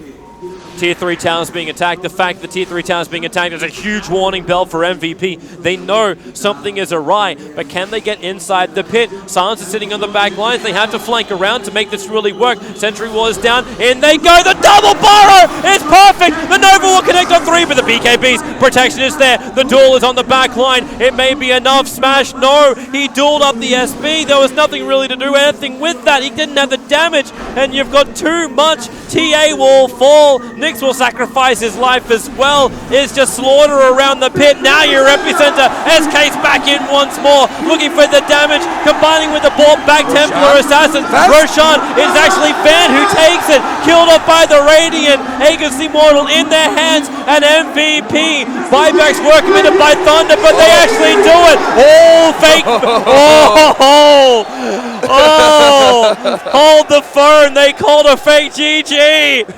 Tier 3 towers being attacked. The fact that Tier 3 towers being attacked is a huge warning bell for MVP. They know something is awry, but can they get inside the pit? Sans is sitting on the back lines. They have to flank around to make this really work. Sentry Wars down. In they go. The double burrow is perfect. The Nova will connect on 3, but the BKB's protection is there. The duel is on the back line. It may be enough. Smash, no. He dueled up the SB. There was nothing really to do anything with that. He didn't have the damage, and you've got too much. TA will fall. Nyx will sacrifice his life as well. It's just slaughter around the pit. Now your epicenter. SK's back in once more, looking for the damage, combining with the ball back Templar Assassin. Roshan is actually Van who takes it. Killed off by the Radiant. Aegis Immortal in their hands, and MVP. Buybacks were committed by Thunder, but they actually do it. Oh, fake. Oh, hold the phone. They called a fake GG.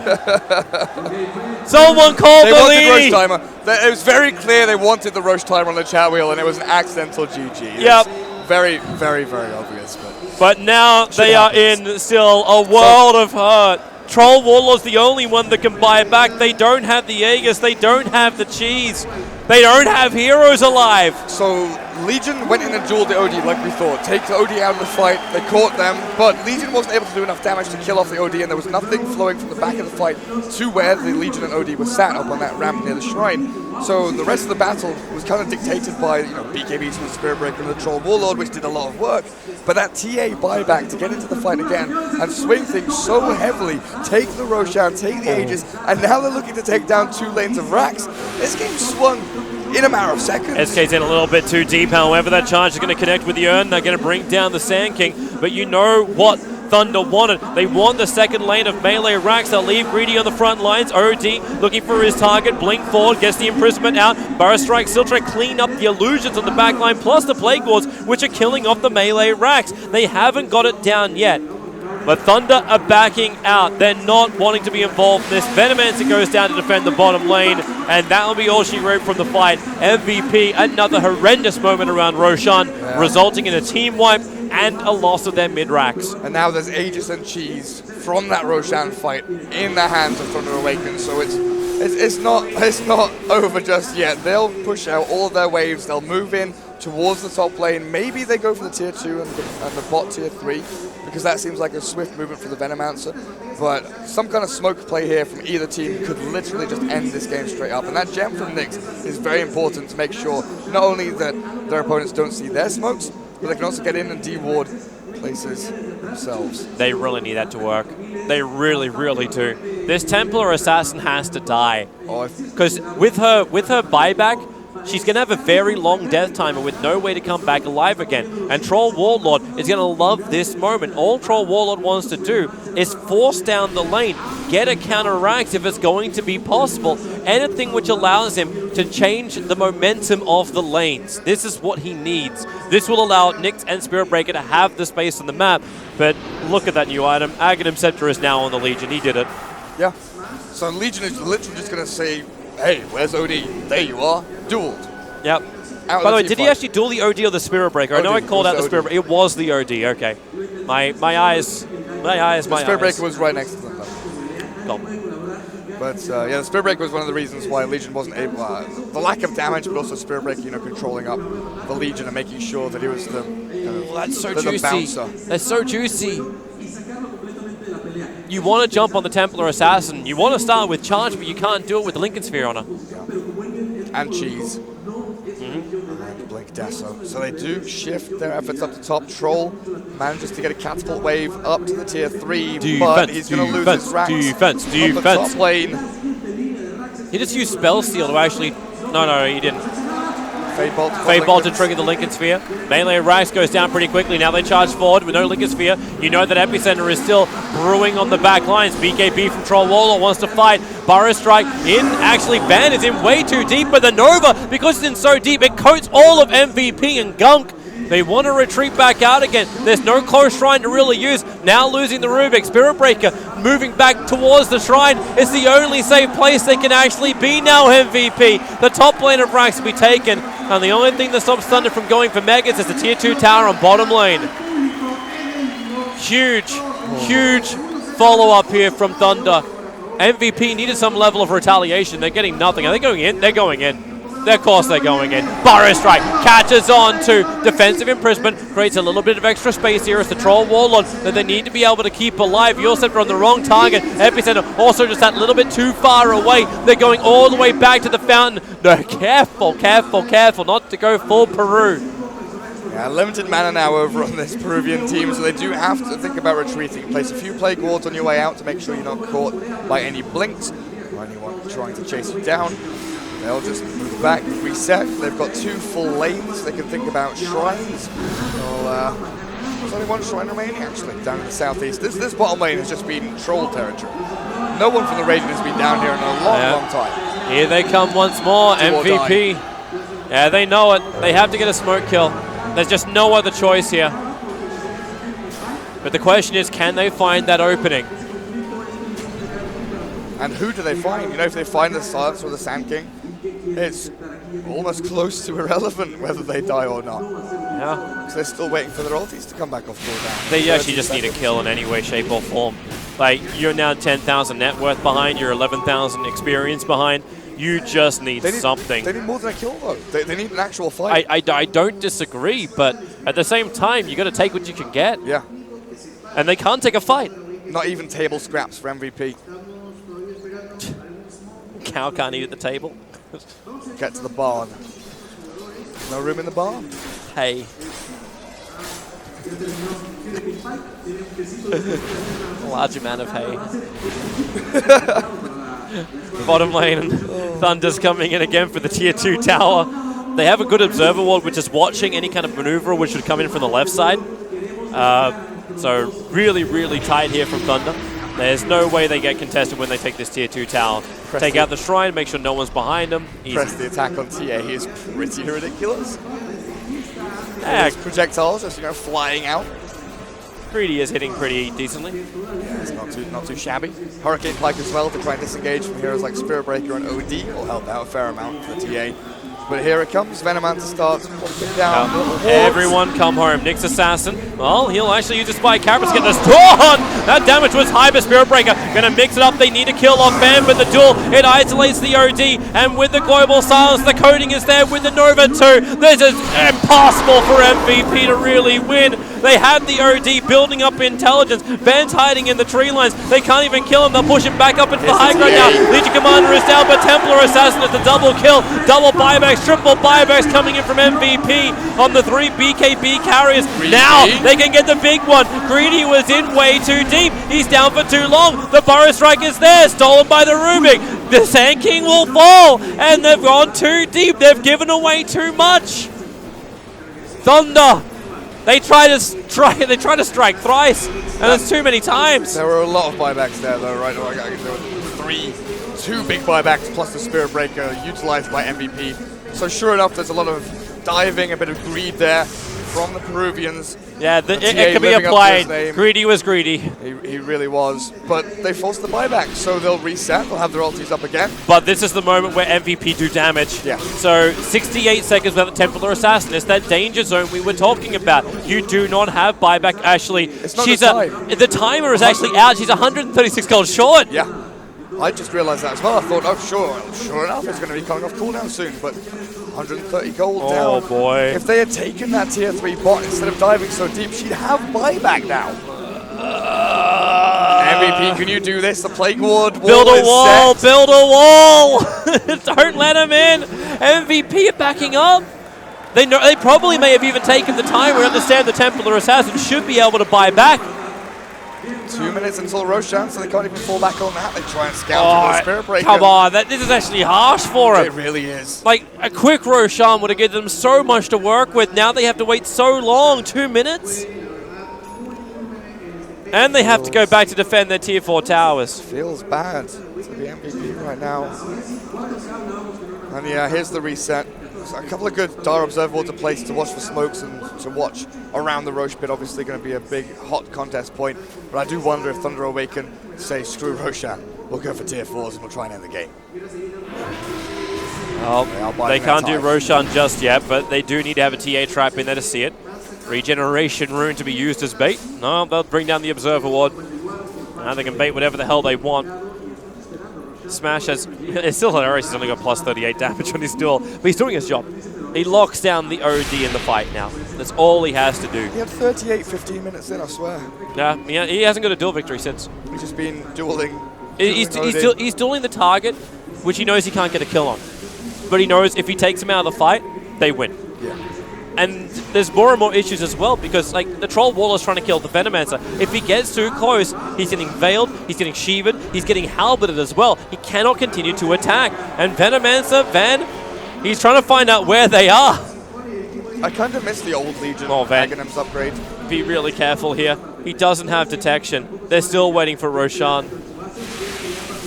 Someone called the lead. Timer. It was very clear they wanted the Roche timer on the chat wheel, and it was an accidental GG. Yep. Very, very, very obvious. But now they are in still a world of hurt. Troll Warlord's the only one that can buy it back. They don't have the Aegis. They don't have the cheese. They don't have heroes alive. So Legion went in and dueled the OD like we thought. Take the OD out of the fight, they caught them, but Legion wasn't able to do enough damage to kill off the OD, and there was nothing flowing from the back of the fight to where the Legion and OD were sat up on that ramp near the shrine. So the rest of the battle was kind of dictated by, you know, BKBs from the Spirit Breaker and the Troll Warlord, which did a lot of work. But that TA buyback to get into the fight again and swing things so heavily, take the Roshan, take the Aegis, and now they're looking to take down 2 lanes of Rax. This game swung in a matter of seconds. SK's in a little bit too deep, however. That charge is going to connect with the Urn. They're going to bring down the Sand King, but you know what Thunder wanted. They want the second lane of melee Rax. They'll leave Greedy on the front lines. OD looking for his target. Blink forward, gets the imprisonment out. Burrow Strike still trying to clean up the illusions on the back line, plus the Plague Lords, which are killing off the melee Rax. They haven't got it down yet. But Thunder are backing out. They're not wanting to be involved in this. Venomancer goes down to defend the bottom lane, and that will be all she wrote from the fight. MVP, another horrendous moment around Roshan, resulting in a team wipe and a loss of their mid-racks. And now there's Aegis and Cheese from that Roshan fight in the hands of Thunder Awaken, so it's not over just yet. They'll push out all of their waves, they'll move in towards the top lane. Maybe they go for the tier 2 and the bot tier 3, because that seems like a swift movement for the Venomancer. But some kind of smoke play here from either team could literally just end this game straight up. And that gem from Nyx is very important to make sure not only that their opponents don't see their smokes, but they can also get in and de-ward places themselves. They really need that to work. They really, really do. This Templar Assassin has to die. Because with her buyback, she's going to have a very long death timer with no way to come back alive again. And Troll Warlord is going to love this moment. All Troll Warlord wants to do is force down the lane, get a counter Rax if it's going to be possible. Anything which allows him to change the momentum of the lanes. This is what he needs. This will allow Nyx and Spirit Breaker to have the space on the map. But look at that new item. Aghanim Scepter is now on the Legion. He did it. Yeah. So Legion is literally just going to say, hey, where's OD? There you are. Dueled. Yep. By the way, did he actually duel the OD or the Spirit Breaker? I know I called out the Spirit Breaker. It was the OD. Okay. My eyes. The Spirit Breaker was right next to them, though. Gone. But yeah, the Spirit Breaker was one of the reasons why Legion wasn't able. The lack of damage, but also Spirit Breaker, you know, controlling up the Legion and making sure that he was the. That's so juicy. The bouncer. That's so juicy. You want to jump on the Templar Assassin. You want to start with charge, but you can't do it with the Lincoln Sphere on her. Yeah. And Cheese. And Blink Dasso. So they do shift their efforts up the top. Troll manages to get a catapult wave up to the tier 3, but he's going to lose his Rax. Defense. The top lane. He just used Spell Steal to actually... No, he didn't. Fade Bolt to trigger the Lincoln Sphere. Melee Rax goes down pretty quickly. Now they charge forward with no Lincoln Sphere. You know that Epicenter is still brewing on the back lines. BKB from Troll Warlord wants to fight. Burrow Strike in. Actually, Van is in way too deep, but the Nova, because it's in so deep, it coats all of MVP and Gunk. They want to retreat back out again. There's no close shrine to really use. Now losing the Rubik. Spirit Breaker moving back towards the shrine. It's the only safe place they can actually be now, MVP. The top lane of Rax will be taken. And the only thing that stops Thunder from going for Megas is the tier 2 tower on bottom lane. Huge follow-up here from Thunder. MVP needed some level of retaliation. They're getting nothing. Are they going in? They're going in. Of course they're going in. Burrow Strike catches on to defensive imprisonment, creates a little bit of extra space here as the Troll Warlord that they need to be able to keep alive. Your Scepter on the wrong target. Epicenter also just that little bit too far away. They're going all the way back to the fountain. No, careful not to go full Peru. Yeah, limited mana now over on this Peruvian team, so they do have to think about retreating. Place a few Plague Wards on your way out to make sure you're not caught by any blinks or anyone trying to chase you down. They'll just move back, reset. They've got 2 full lanes. They can think about shrines. Well, there's only 1 shrine remaining, actually, down in the southeast. This bottom lane has just been troll territory. No one from the region has been down here in a long time. Here they come once more, MVP. Yeah, they know it. They have to get a smoke kill. There's just no other choice here. But the question is, can they find that opening? And who do they find? You know, if they find the Silence or the Sand King, it's almost close to irrelevant whether they die or not. Yeah. Because they're still waiting for their ultis to come back off cooldown. They actually just need a kill in any way, shape, or form. Like, you're now 10,000 net worth behind, you're 11,000 experience behind. You just need something. They need more than a kill, though. They need an actual fight. I don't disagree, but at the same time, you got to take what you can get. Yeah. And they can't take a fight. Not even table scraps for MVP. Cow can't eat at the table. Get to the barn. No room in the barn. Hey. A large amount of hay. Bottom lane, and Thunder's coming in again for the tier 2 tower. They have a good observer ward, which is watching any kind of maneuver which would come in from the left side. So really, really tight here from Thunder. There's no way they get contested when they take this tier 2 tower. Take out the shrine, make sure no one's behind them. Easy. Press the attack on TA. He is pretty ridiculous. Yeah, projectiles just, you know, flying out. Greedy is hitting pretty decently. Yeah, it's not too shabby. Hurricane Pike as well to try and disengage from heroes like Spirit Breaker and OD will help out a fair amount for the TA. But here it comes, Venomanta starts pushing down. Everyone come home. Nick's Assassin, well, he'll actually use his spike. Carrot's getting this torn! That damage was high, but Spirit Breaker gonna mix it up. They need a kill off Van, but the duel, it isolates the OD, and with the Global Silence, the coding is there with the Nova 2. This is impossible for MVP to really win. They have the OD building up intelligence. Van's hiding in the tree lines. They can't even kill him. They'll push him back up into the high ground now. Legion Commander is down, but Templar Assassin is the double kill. Double buybacks, triple buybacks coming in from MVP on the 3 BKB carriers. Now they can get the big one. Greedy was in way too deep. He's down for too long. The Burrow Strike is there, stolen by the Rubik. The Sand King will fall, and they've gone too deep. They've given away too much. Thunder. They try to strike thrice, and it's too many times. There were a lot of buybacks there, though, right? There were two big buybacks plus the Spirit Breaker utilized by MVP. So sure enough, there's a lot of diving, a bit of greed there from the Peruvians. Yeah, it can be applied. Greedy was greedy. He really was. But they forced the buyback, so they'll reset. They'll have their ultis up again. But this is the moment where MVP do damage. Yeah. So 68 seconds without the Templar Assassin. It's that danger zone we were talking about. You do not have buyback. Actually, it's not the timer is actually out. She's 136 gold short. Yeah. I just realized that as well. I thought, oh, sure enough, it's going to be coming off cooldown soon, but 130 gold down. Oh, boy. If they had taken that tier 3 bot instead of diving so deep, she'd have buyback now. MVP, can you do this? The Plague Ward build a wall, build a wall! Don't let him in! MVP are backing up. They probably may have even taken the time and understand the Templar Assassin should be able to buy back. 2 minutes until Roshan, so they can't even fall back on that. They try and scout the Spirit Breaker. Come on, this is actually harsh for him. It really is. Like, a quick Roshan would have given them so much to work with. Now they have to wait so long, 2 minutes. And they have to go back to defend their tier 4 towers. Feels bad to the MVP right now. And yeah, here's the reset. So a couple of good Dire Observer to place to watch for smokes and to watch around the Roche pit. Obviously going to be a big hot contest point. But I do wonder if Thunder Awaken say, screw Roshan, we'll go for tier 4s and we'll try and end the game. Well, they can't do Roshan just yet, but they do need to have a TA trap in there to see it. Regeneration rune to be used as bait. No, they'll bring down the Observer ward. Now they can bait whatever the hell they want. Smash has, it's still hilarious, he's only got plus 38 damage on his duel, but he's doing his job. He locks down the OD in the fight now. That's all he has to do. He had 38, 15 minutes in, I swear. Yeah, he hasn't got a duel victory since. He's just been dueling. He's dueling the target, which he knows he can't get a kill on. But he knows if he takes him out of the fight, they win. Yeah. And there's more and more issues as well, because like the Troll Wall is trying to kill the Venomancer. If he gets too close, he's getting veiled, he's getting sheavered, he's getting halberted as well. He cannot continue to attack. And Venomancer, he's trying to find out where they are. I kind of miss the old Legion Aghanim's upgrade. Be really careful here. He doesn't have detection. They're still waiting for Roshan.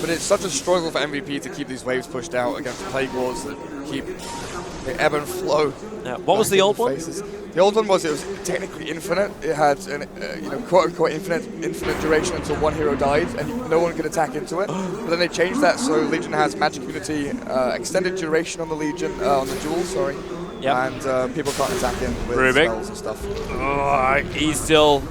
But it's such a struggle for MVP to keep these waves pushed out against Plague Wars that keep the ebb and flow. Yeah. What was the old one? The old one was it was technically infinite. It had an quote unquote infinite duration until one hero died, and no one could attack into it. But then they changed that so Legion has magic unity, extended duration on the Legion on the duel. Sorry. Yep. And people can't attack in with Rubik. spells and stuff. Oh, he's still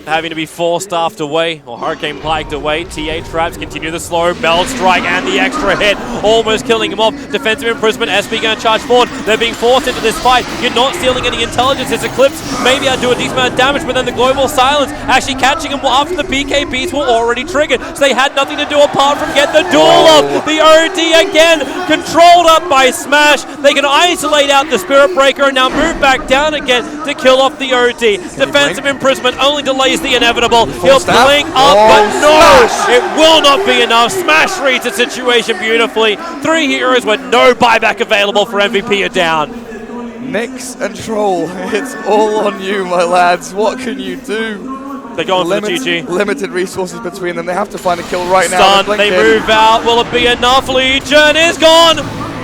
having to be force-staffed away, or hurricane-piked away. TA traps, continue the slow bell strike and the extra hit, almost killing him off. Defensive imprisonment, SB going to charge forward. They're being forced into this fight. You're not stealing any intelligence. It's Eclipse. Maybe I'll do a decent amount of damage, but then the global silence actually catching him after the BKBs were already triggered. So they had nothing to do apart from get the duel off. The OD again, controlled up by Smash. They can isolate out the Spirit Breaker and now move back down again to kill off the OD. Defensive imprisonment only delays the inevitable. He'll blink up, but no, it will not be enough. Smash reads the situation beautifully. 3 heroes with no buyback available for MVP are down. Nyx and Troll, it's all on you, my lads. What can you do? They're going for the GG. Limited resources between them. They have to find a kill right now. Stun, they move out. Will it be enough? Legion is gone.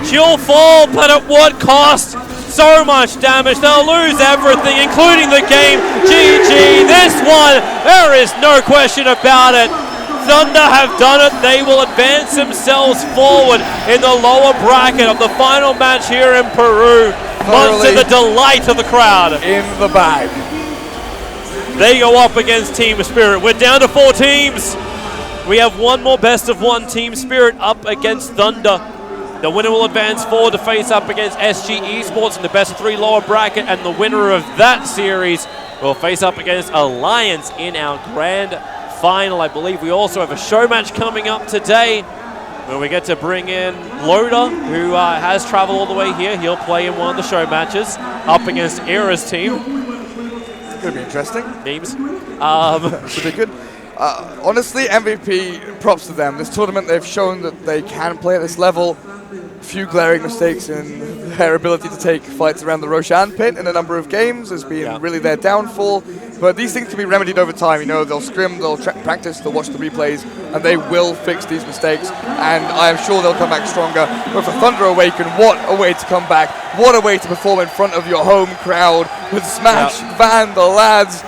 She'll fall, but at what cost? So much damage. They'll lose everything, including the game. GG. This one, there is no question about it. Thunder have done it. They will advance themselves forward in the lower bracket of the final match here in Peru. Much to the delight of the crowd. In the bag. They go up against Team Spirit. We're down to 4 teams. We have one more best of 1 Team Spirit up against Thunder. The winner will advance forward to face up against SG Esports in the best of 3 lower bracket, and the winner of that series will face up against Alliance in our grand final. I believe we also have a show match coming up today where we get to bring in Loader, who has traveled all the way here. He'll play in one of the show matches up against Era's team. It's going to be interesting. Memes. Should be good. Honestly, MVP, props to them. This tournament, they've shown that they can play at this level. Few glaring mistakes in their ability to take fights around the Roshan pit in a number of games has been really their downfall. But these things can be remedied over time. You know, they'll scrim, they'll practice, they'll watch the replays, and they will fix these mistakes. And I am sure they'll come back stronger. But for Thunder Awaken, what a way to come back. What a way to perform in front of your home crowd with Smash, Van, the lads.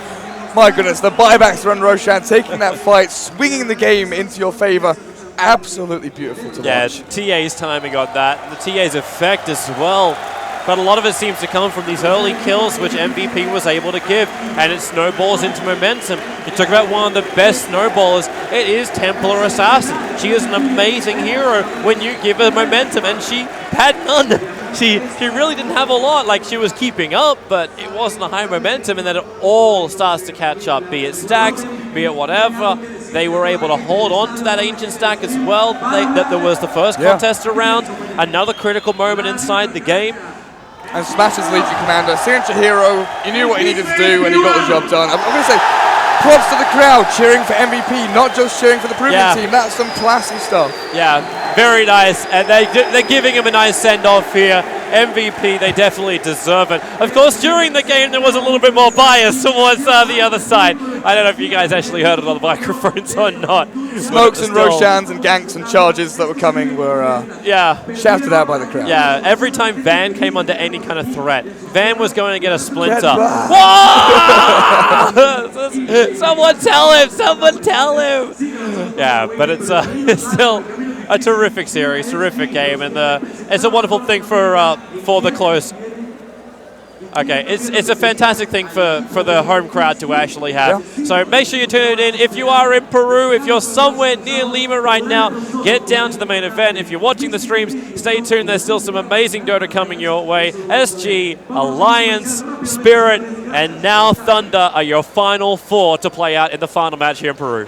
My goodness, the buybacks around Roshan, taking that fight, swinging the game into your favor. Absolutely beautiful to watch. TA's timing on that, and the TA's effect as well. But a lot of it seems to come from these early kills, which MVP was able to give, and it snowballs into momentum. You talk about one of the best snowballers, it is Templar Assassin. She is an amazing hero when you give her momentum, and she had none. She really didn't have a lot. Like, she was keeping up, but it wasn't a high momentum, and then it all starts to catch up, be it stacks, be it whatever. They were able to hold on to that ancient stack as well. That there was the first contest around. Another critical moment inside the game. And Smash's Legion Commander, signature hero, he knew what he needed to do and he got the job done. I'm going to say props to the crowd cheering for MVP, not just cheering for the Peruvian team. That's some classy stuff. Yeah, very nice. And they're giving him a nice send-off here. MVP, they definitely deserve it. Of course, during the game, there was a little bit more bias towards the other side. I don't know if you guys actually heard it on the microphones or not. Smokes and Roshans and ganks and charges that were coming were shouted out by the crowd. Yeah, every time Van came under any kind of threat, Van was going to get a splinter. Someone tell him! Someone tell him! Yeah, but it's still a terrific series, terrific game, and it's a wonderful thing for the close. Okay, it's a fantastic thing for the home crowd to actually have. Yeah. So make sure you tune it in. If you are in Peru, if you're somewhere near Lima right now, get down to the main event. If you're watching the streams, stay tuned. There's still some amazing Dota coming your way. SG, Alliance, Spirit, and now Thunder are your final 4 to play out in the final match here in Peru.